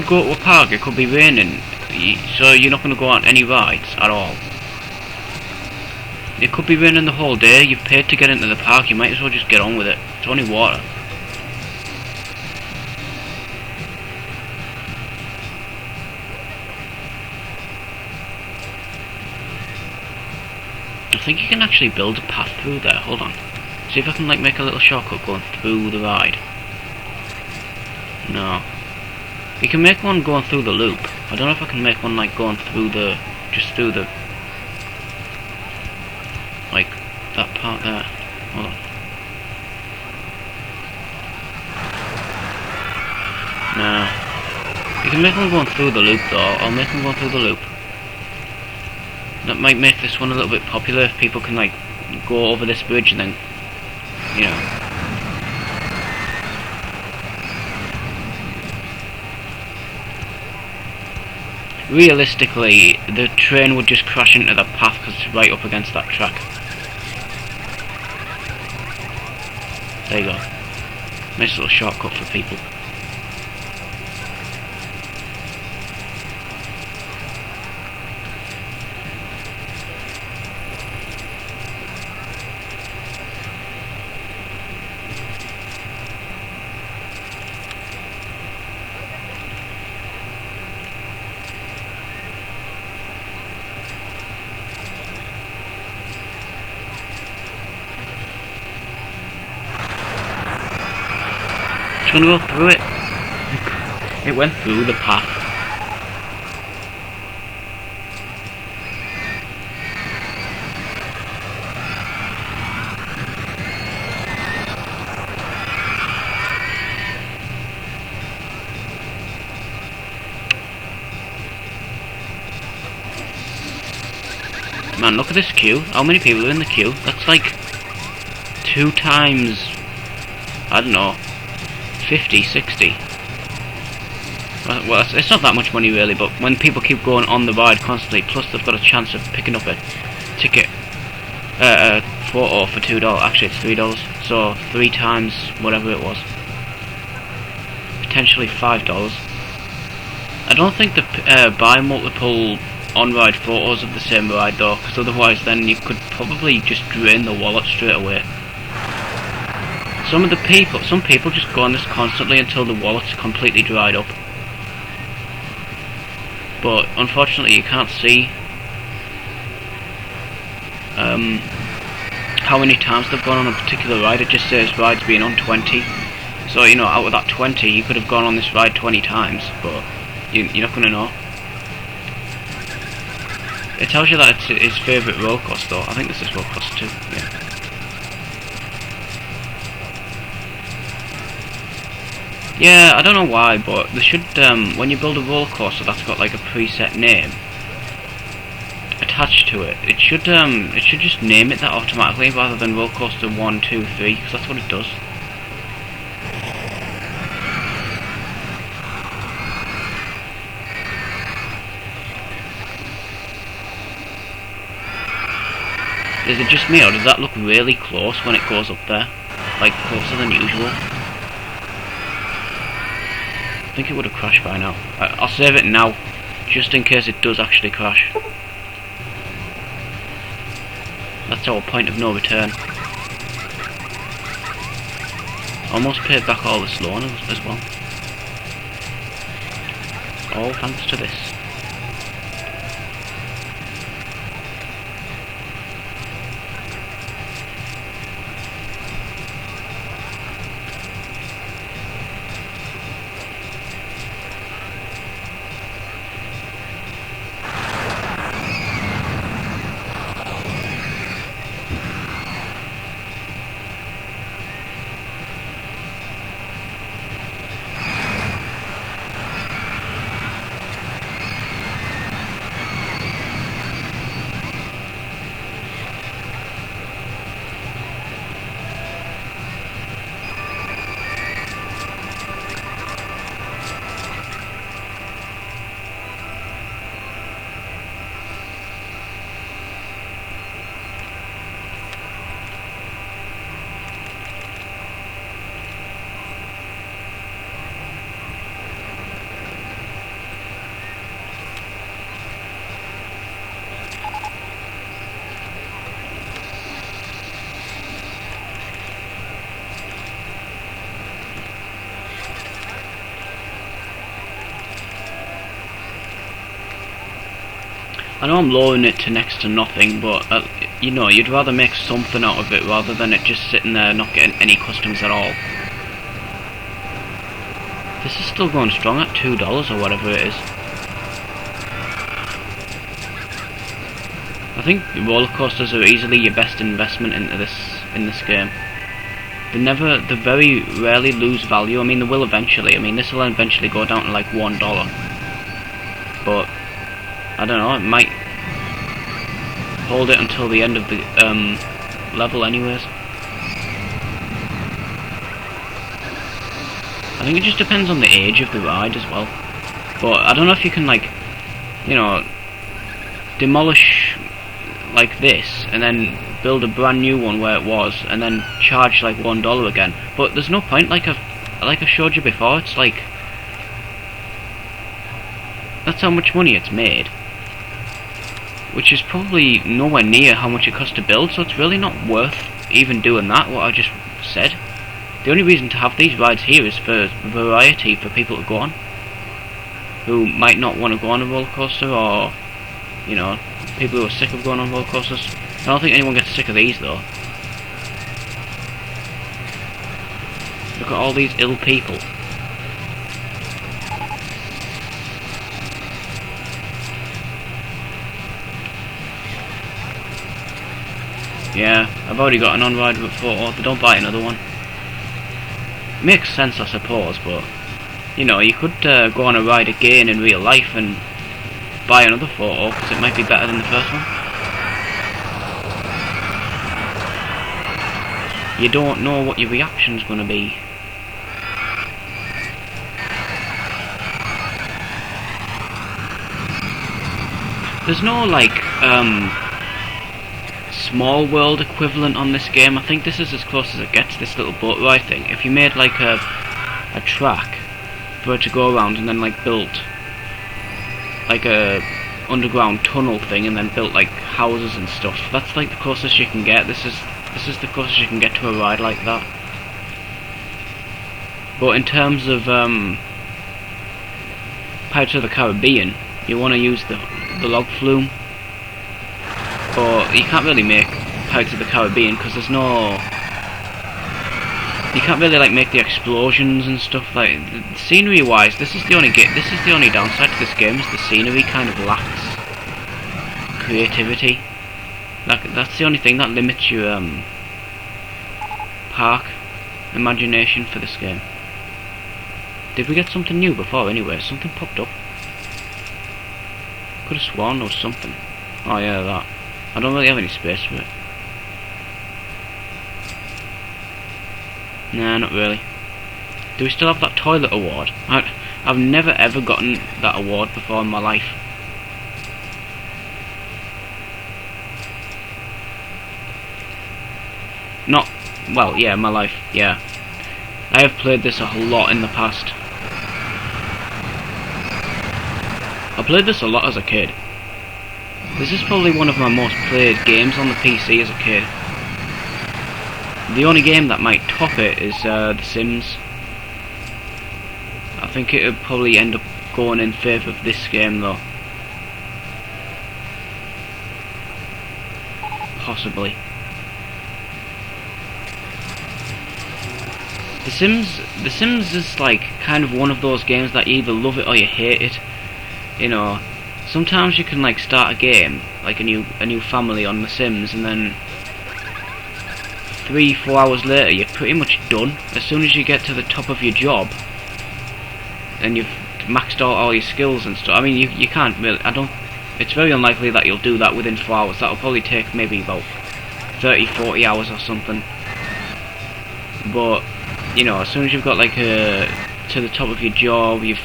[SPEAKER 1] go to a park, it could be raining, so you're not going to go on any rides at all. It could be raining the whole day, you've paid to get into the park, you might as well just get on with it. It's only water. I think you can actually build a path through there. Hold on. See if I can like make a little shortcut going through the ride. No. You can make one going through the loop. I don't know if I can make one like going through the, just through the, like that part there. Hold on. can make them going through the loop though. I'll make them go through the loop. That might make this one a little bit popular if people can like go over this bridge and then, you know. Realistically, the train would just crash into the path because it's right up against that track. There you go. Nice little shortcut for people. It's gonna go through it. It went through the path. Man, look at this queue. How many people are in the queue? That's like 2 times, I don't know, 50, 60. Well, it's not that much money really, but when people keep going on the ride constantly, plus they've got a chance of picking up a ticket, a photo for $2, actually it's $3, so 3 times whatever it was. Potentially $5. I don't think they buy multiple on-ride photos of the same ride though, because otherwise then you could probably just drain the wallet straight away. Some people just go on this constantly until the wallet's completely dried up. But unfortunately you can't see how many times they've gone on a particular ride. It just says rides being on 20. So, you know, out of that 20 you could have gone on this ride 20 times, but you're not going to know. It tells you that it's his favourite RollerCoaster. I think this is RollerCoaster 2, yeah. Yeah, I don't know why, but they should, when you build a RollerCoaster that's got like a preset name attached to it, it should just name it that automatically rather than RollerCoaster 1, 2, 3, because that's what it does. Is it just me, or does that look really close when it goes up there? Like, closer than usual? I think it would have crashed by now. I'll save it now, just in case it does actually crash. That's our point of no return. Almost paid back all this loan as well. All thanks to this. I know I'm lowering it to next to nothing, but you know, you'd rather make something out of it rather than it just sitting there not getting any customers at all. This is still going strong at $2 or whatever it is. I think roller coasters are easily your best investment in this game. They very rarely lose value. I mean, they will eventually. I mean, this will eventually go down to like $1. but I don't know, it might hold it until the end of the level anyways. I think it just depends on the age of the ride as well. But I don't know if you can, like, you know, demolish like this and then build a brand new one where it was and then charge like $1 again. But there's no point, like I showed you before. It's like, that's how much money it's made, which is probably nowhere near how much it costs to build, so it's really not worth even doing that, what I just said. The only reason to have these rides here is for variety, for people to go on who might not want to go on a roller coaster, or, you know, people who are sick of going on roller coasters. I don't think anyone gets sick of these though. Look at all these ill people. Yeah, I've already got an on-ride photo, they don't buy another one. Makes sense, I suppose, but, you know, you could go on a ride again in real life and buy another photo, because it might be better than the first one. You don't know what your reaction's going to be. There's no, like, small world equivalent on this game. I think this is as close as it gets, this little boat ride thing. If you made like a track for it to go around and then like built like a underground tunnel thing and then built like houses and stuff, that's like the closest you can get. This is the closest you can get to a ride like that. But in terms of Pirates of the Caribbean, you want to use the log flume. But you can't really make Pirates of the Caribbean because there's no. You can't really like make the explosions and stuff. Like, scenery-wise, this is the only downside to this game, is the scenery kind of lacks creativity. That's the only thing that limits your park imagination for this game. Did we get something new before anyway? Something popped up. Could have sworn there was something. Oh yeah, that. I don't really have any space for it. Nah, not really. Do we still have that toilet award? I've never ever gotten that award before in my life. Not, well, yeah, my life, yeah. I have played this a lot in the past. I played this a lot as a kid. This is probably one of my most played games on the PC as a kid. The only game that might top it is The Sims. I think it would probably end up going in favour of this game though. Possibly. The Sims is like kind of one of those games that you either love it or you hate it. You know, sometimes you can like start a game, like a new family on The Sims, and then 3-4 hours later you're pretty much done. As soon as you get to the top of your job and you've maxed out all your skills and stuff, I mean you can't really, it's very unlikely that you'll do that within 4 hours. That'll probably take maybe about 30-40 hours or something. But you know, as soon as you've got like to the top of your job, you've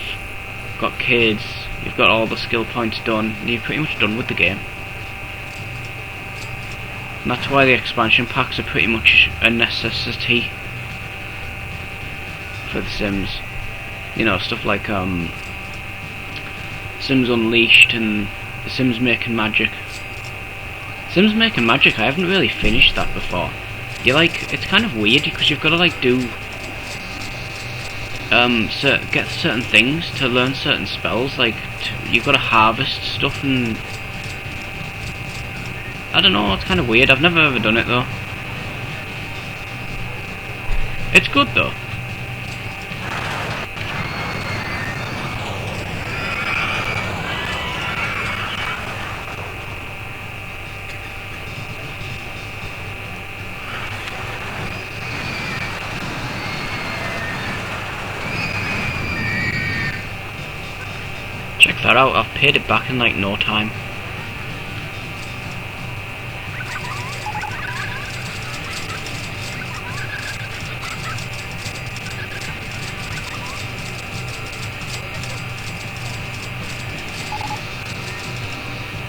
[SPEAKER 1] got kids, you've got all the skill points done, and you're pretty much done with the game. And that's why the expansion packs are pretty much a necessity for The Sims. You know, stuff like Sims Unleashed and The Sims Making Magic. Sims Making Magic, I haven't really finished that before. It's kind of weird because you've got to like do get certain things to learn certain spells. Like you've got to harvest stuff, and I don't know, it's kind of weird. I've never ever done it though. It's good though. Check that that out. I've paid it back in like no time.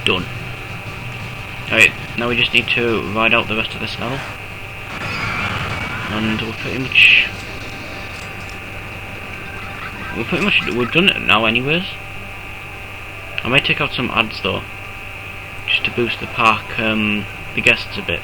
[SPEAKER 1] Done. Alright, now we just need to ride out the rest of this level. And we've done it now anyways. I might take out some ads though, just to boost the park, the guests a bit.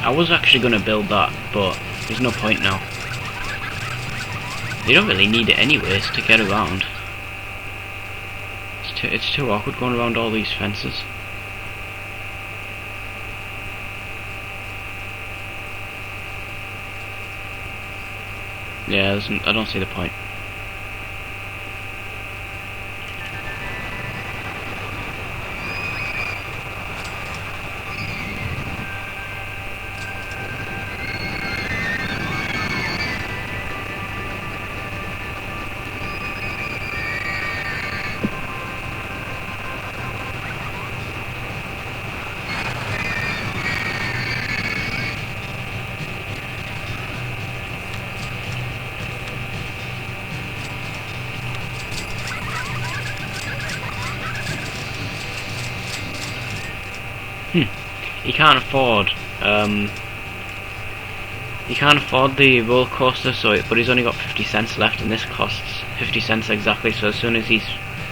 [SPEAKER 1] I was actually going to build that, but there's no point now. You don't really need it anyways to get around. It's too awkward going around all these fences. Yeah, I don't see the point. He can't afford the roller coaster, but he's only got 50 cents left, and this costs 50 cents exactly. So as soon as he's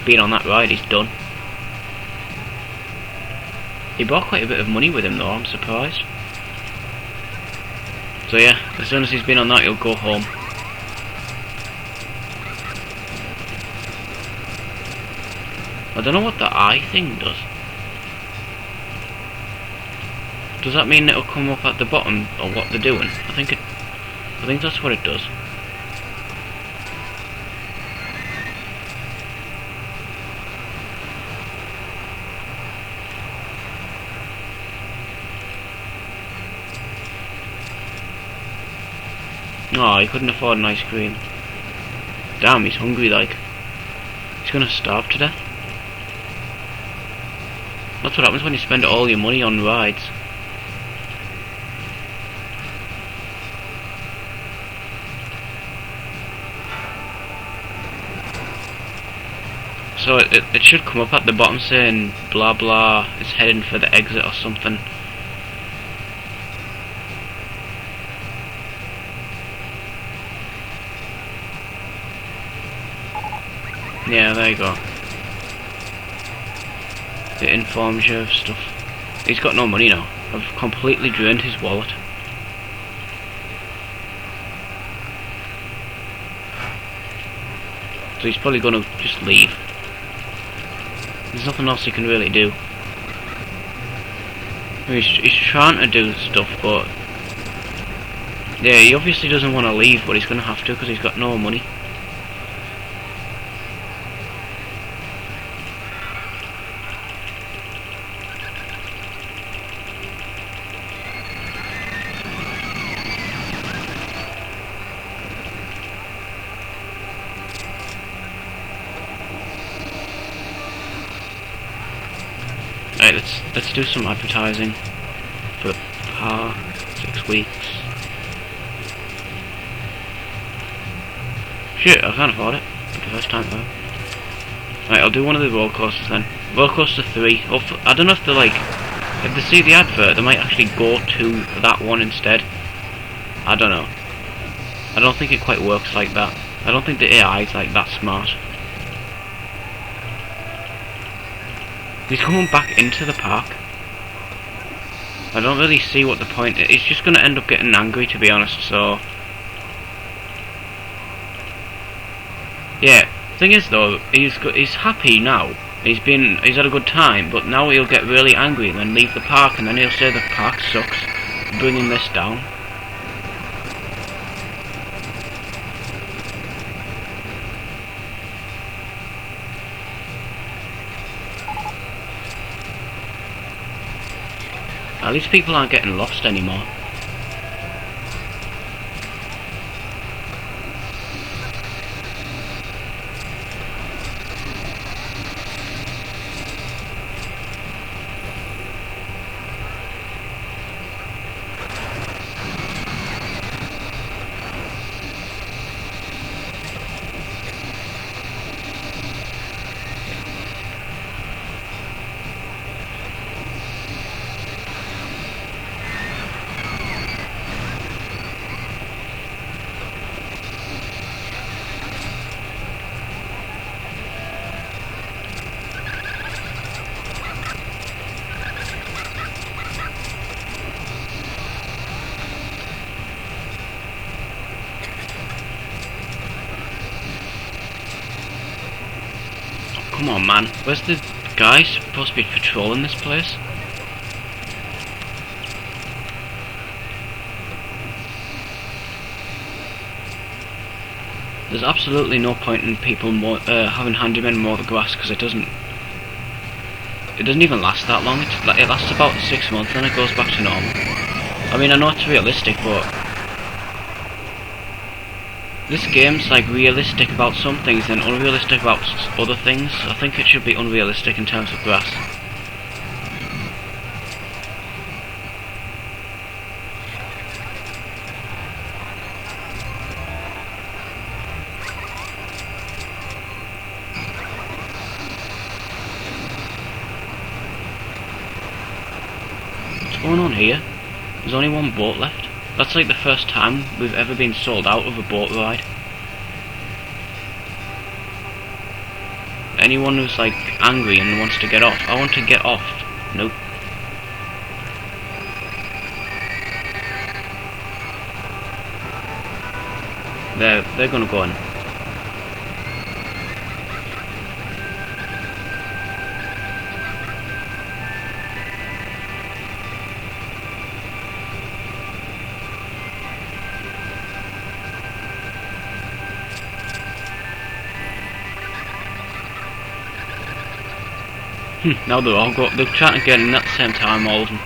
[SPEAKER 1] been on that ride, he's done. He brought quite a bit of money with him, though. I'm surprised. So yeah, as soon as he's been on that, he'll go home. I don't know what the eye thing does. Does that mean it'll come up at the bottom or what they're doing? I think that's what it does. Oh, he couldn't afford an ice cream. Damn, he's hungry like. He's gonna starve to death. That's what happens when you spend all your money on rides. So it should come up at the bottom saying blah blah is heading for the exit or something. Yeah, there you go. It informs you of stuff. He's got no money now. I've completely drained his wallet. So he's probably gonna just leave. There's nothing else he can really do. He's trying to do stuff, but yeah, he obviously doesn't want to leave, but he's going to have to because he's got no money. Right, let's do some advertising for the park. 6 weeks. Shit, I can't afford it for the first time ever. Right, I'll do one of the roller coasters then. RollerCoaster 3. Or I don't know if they if they see the advert, they might actually go to that one instead. I don't know. I don't think it quite works like that. I don't think the AI is like that smart. He's coming back into the park. I don't really see what the point is. He's just going to end up getting angry, to be honest, so... Yeah, thing is though, he's happy now. He's had a good time, but now he'll get really angry and then leave the park, and then he'll say the park sucks, bringing this down. At least people aren't getting lost anymore. Come on, man. Where's the guy supposed to be patrolling this place? There's absolutely no point in people having handymen mow the grass, because it doesn't even last that long. It lasts about 6 months, then it goes back to normal. I mean, I know it's realistic, but this game's like realistic about some things and unrealistic about other things. I think it should be unrealistic in terms of grass. What's going on here? There's only one boat left. That's like the first time we've ever been sold out of a boat ride. Anyone who's like angry and wants to get off, I want to get off. Nope. They're gonna go in. Now they're trying to get in at the same time, all of them.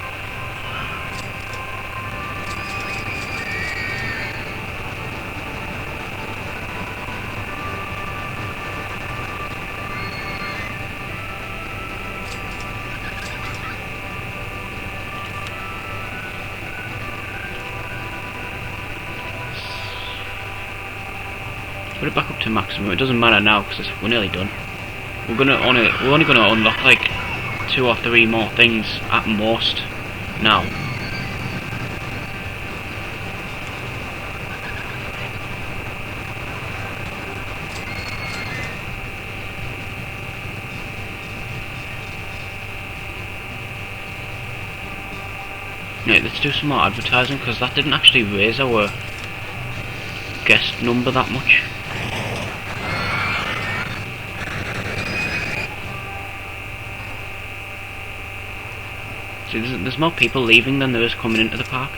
[SPEAKER 1] Put it back up to maximum. It doesn't matter now because we're nearly done. We're only gonna unlock like 2 or 3 more things at most now. Right, let's do some more advertising because that didn't actually raise our guest number that much. See, there's more people leaving than there is coming into the park.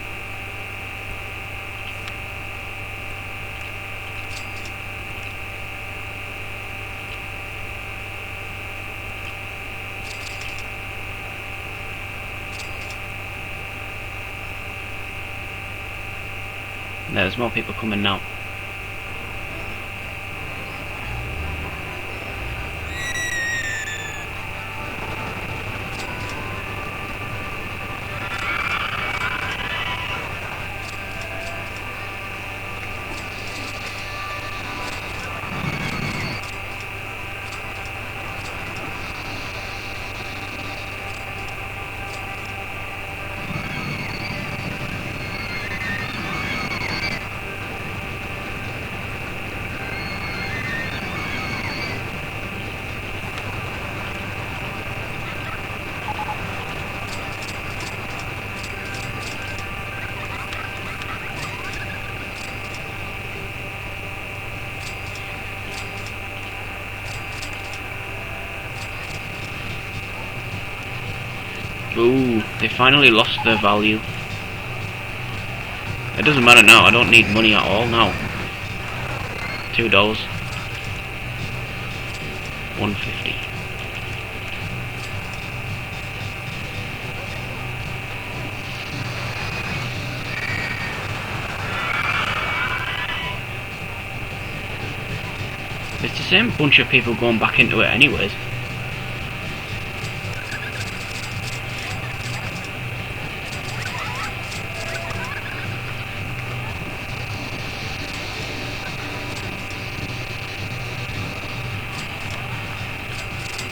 [SPEAKER 1] There's more people coming now. Ooh, they finally lost their value. It doesn't matter now, I don't need money at all now. $2. $1.50. It's the same bunch of people going back into it anyways.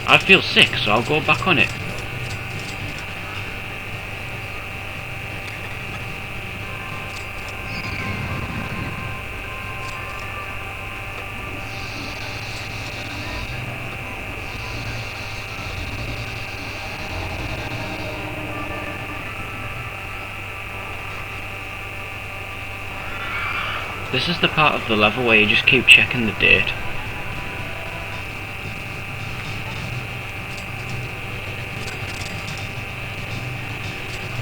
[SPEAKER 1] I feel sick, so I'll go back on it. This is the part of the level where you just keep checking the date.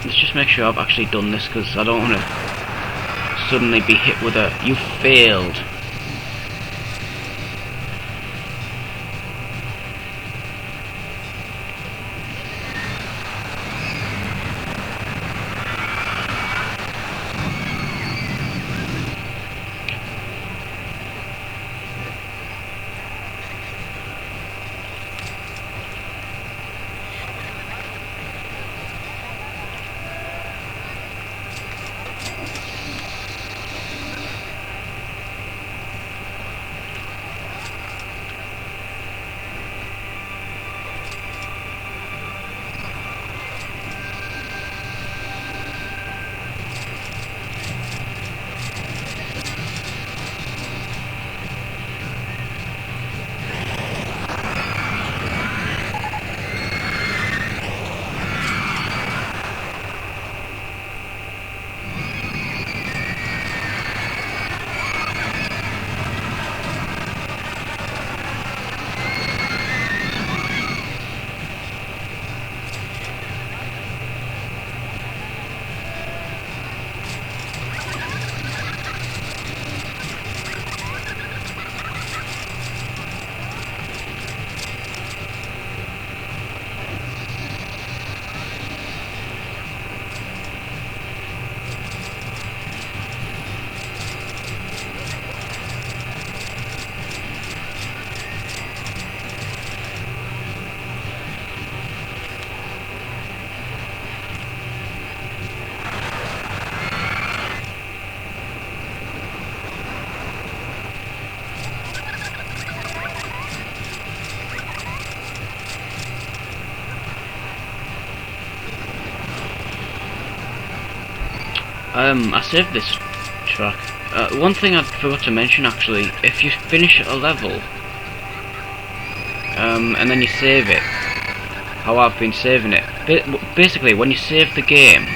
[SPEAKER 1] Let's just make sure I've actually done this, because I don't want to suddenly be hit with a "you failed." I saved this track. One thing I forgot to mention actually, if you finish a level, and then you save it, how I've been saving it, basically when you save the game,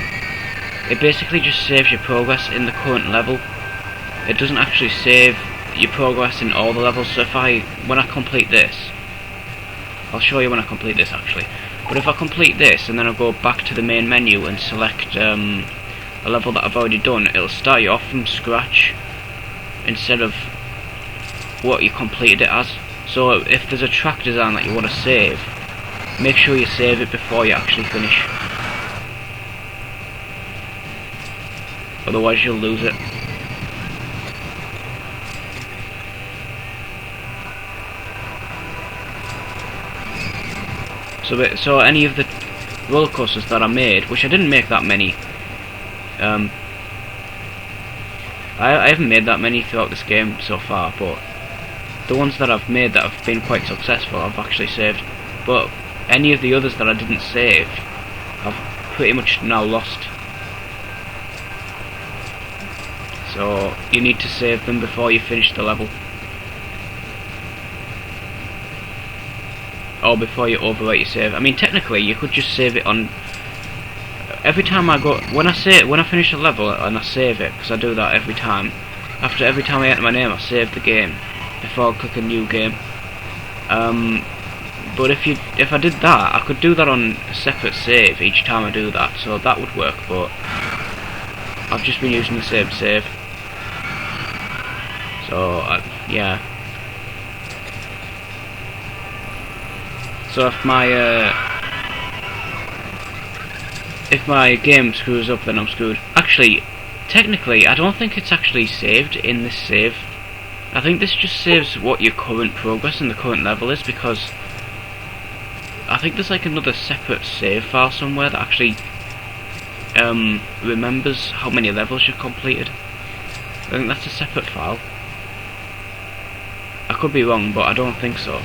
[SPEAKER 1] it basically just saves your progress in the current level. It doesn't actually save your progress in all the levels. So when I complete this, I'll show you when I complete this actually. But if I complete this and then I go back to the main menu and select a level that I've already done, it'll start you off from scratch instead of what you completed it as. So if there's a track design that you want to save, make sure you save it before you actually finish. Otherwise you'll lose it. So any of the roller coasters that I made, which I didn't make that many, I haven't made that many throughout this game so far, but the ones that I've made that have been quite successful I've actually saved. But any of the others that I didn't save, I've pretty much now lost. So you need to save them before you finish the level. Or before you overwrite your save. I mean, technically you could just save it on every time I go, when I finish a level and I save it, because I do that every time. After every time I enter my name I save the game before I click a new game. But if I did that, I could do that on a separate save each time I do that, so that would work, but I've just been using the same save. So yeah. So if my game screws up, then I'm screwed. Actually, technically, I don't think it's actually saved in this save. I think this just saves what your current progress and the current level is, because I think there's like another separate save file somewhere that actually remembers how many levels you've completed. I think that's a separate file. I could be wrong, but I don't think so.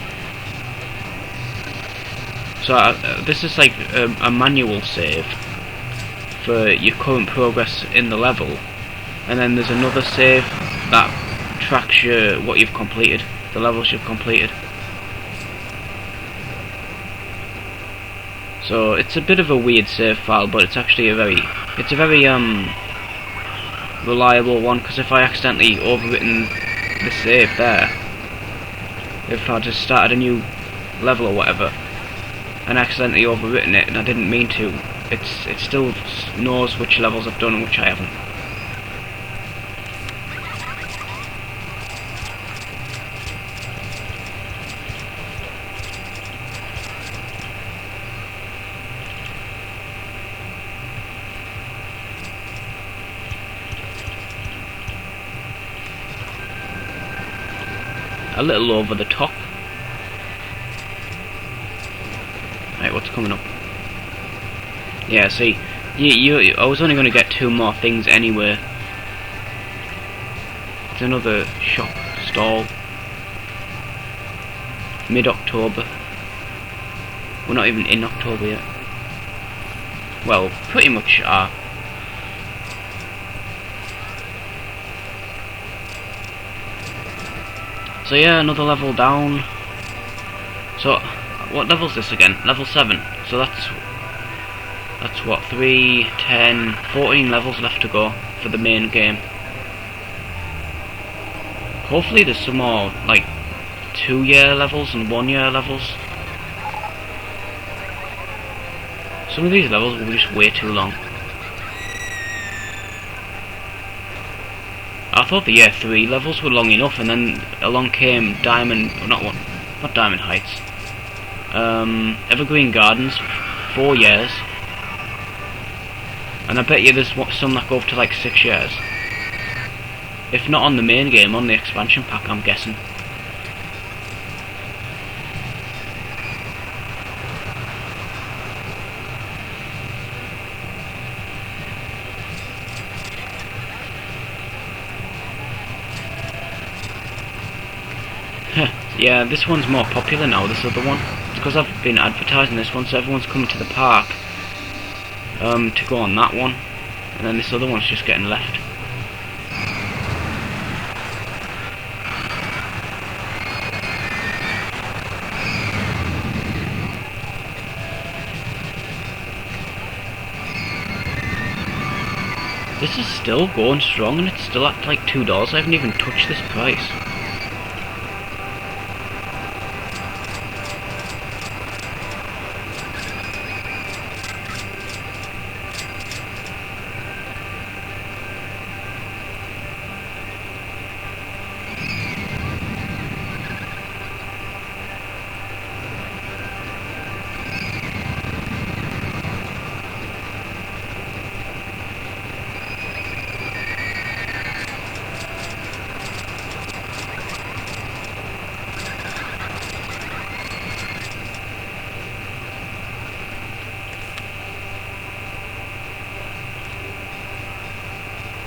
[SPEAKER 1] So this is like a manual save for your current progress in the level, and then there's another save that tracks what you've completed, the levels you've completed. So it's a bit of a weird save file, but it's actually a very reliable one, because if I accidentally overwritten the save there, if I just started a new level or whatever and accidentally overwritten it and I didn't mean to, it still knows which levels I've done and which I haven't. A little over the top. Right, what's coming up? Yeah, see, I was only going to get 2 more things anyway. It's another shop stall. Mid-October. We're not even in October yet. Well, pretty much are. So yeah, another level down. So, what level's this again? Level 7. So that's what, 3, 10, 14 levels left to go for the main game. Hopefully there's some more, like, 2-year levels and 1-year levels. Some of these levels will be just way too long. I thought the year 3 levels were long enough, and then along came not Diamond Heights. Evergreen Gardens, 4 years. And I bet you there's some that go up to like 6 years. If not on the main game, on the expansion pack, I'm guessing. Yeah, this one's more popular now, this other one. It's because I've been advertising this one, so everyone's coming to the park to go on that one. And then this other one's just getting left. This is still going strong, and it's still at like $2. I haven't even touched this price.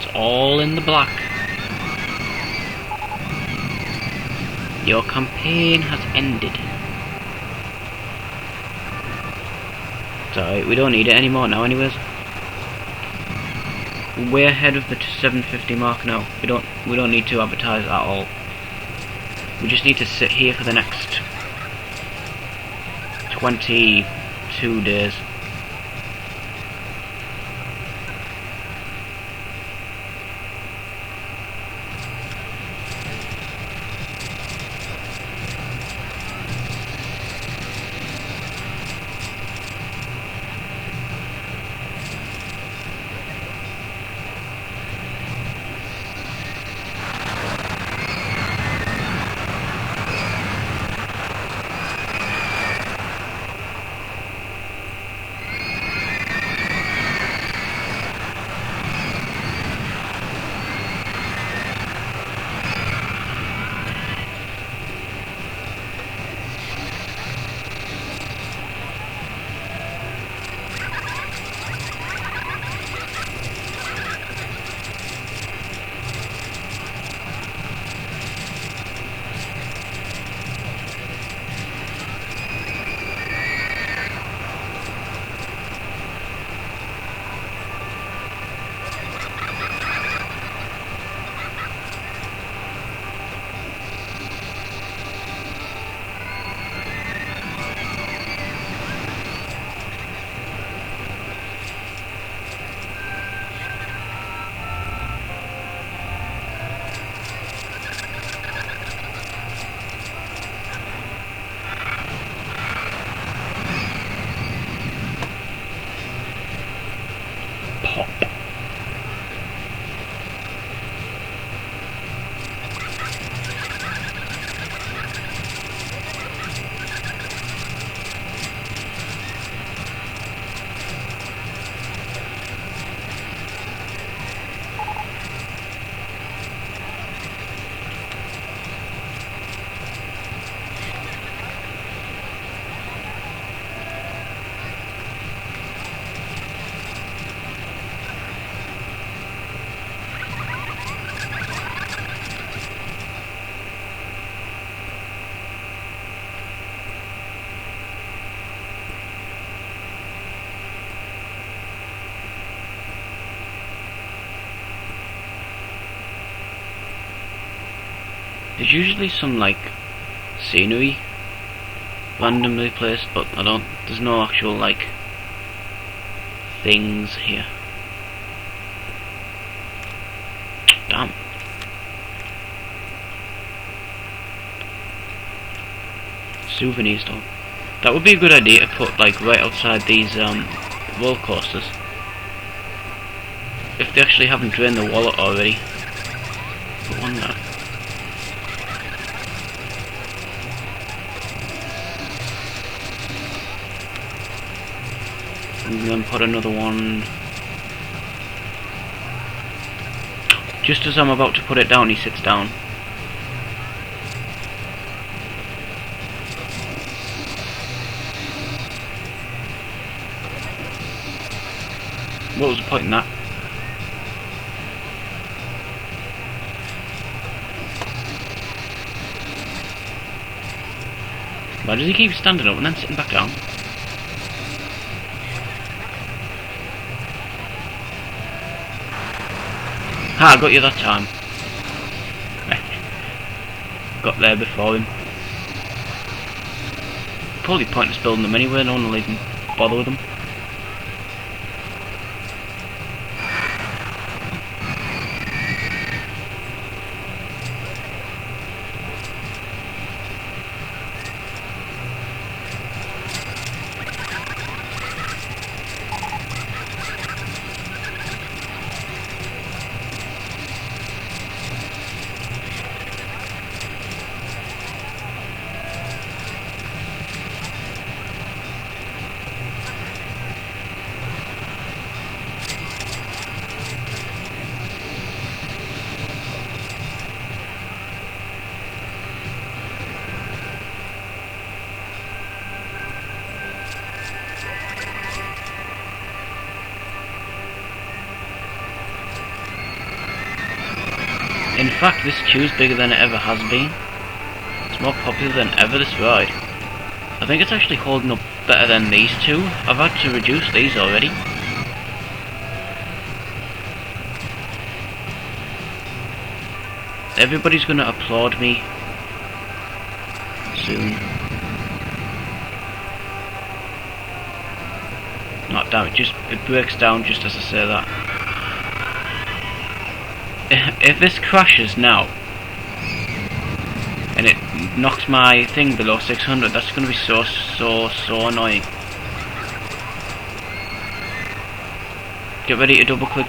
[SPEAKER 1] It's all in the black. Your campaign has ended. It's alright, we don't need it anymore now anyways. We're way ahead of the 750 mark now. We don't need to advertise at all. We just need to sit here for the next 22 days. There's usually some like scenery randomly placed, but there's no actual like things here. Damn. Souvenir store. That would be a good idea to put like right outside these roller coasters. If they actually haven't drained the wallet already. Put one there. And then put another one. Just as I'm about to put it down, he sits down. What was the point in that? Why does he keep standing up and then sitting back down? Ha, I got you that time. Got there before him. Probably pointless building them anyway, no one will even bother with them. In fact, this queue's bigger than it ever has been. It's more popular than ever, this ride. I think it's actually holding up better than these two. I've had to reduce these already. Everybody's gonna applaud me soon. Not damn it, it breaks down just as I say that. If this crashes now and it knocks my thing below 600, that's gonna be so annoying. Get ready to double click.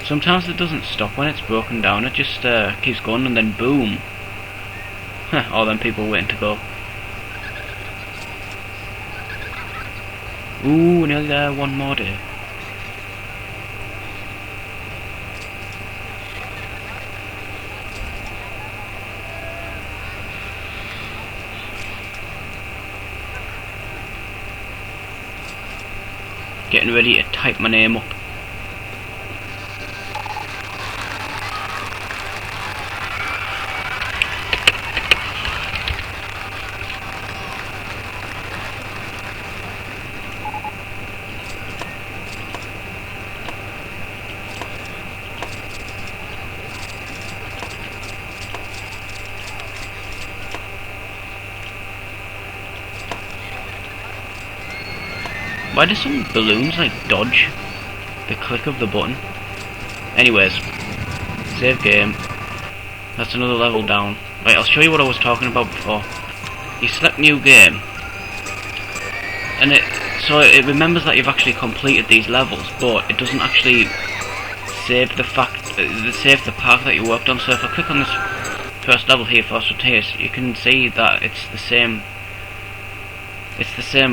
[SPEAKER 1] Sometimes it doesn't stop when it's broken down, it just keeps going and then boom. All them people waiting to go. Ooh, nearly there, one more day. Getting ready to type my name up. Why do some balloons like dodge the click of the button? Anyways, save game. That's another level down. Right, I'll show you what I was talking about before. You select new game, and it remembers that you've actually completed these levels, but it doesn't actually save the path that you worked on. So if I click on this first level here, Force Taste, you can see that it's the same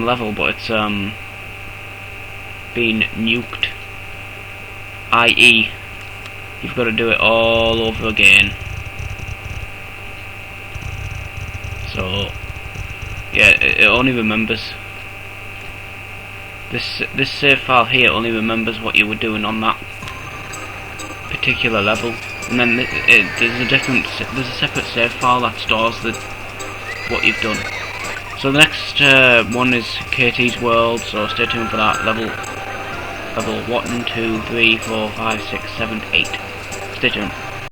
[SPEAKER 1] level, but it's been nuked, i.e. you've got to do it all over again. So yeah, it only remembers this save file here only remembers what you were doing on that particular level, and then there's a separate save file that stores what you've done. So the next one is KT's World, so stay tuned for that. Level 1, 2, 3, 4, 5, 6, 7, 8. Stay tuned.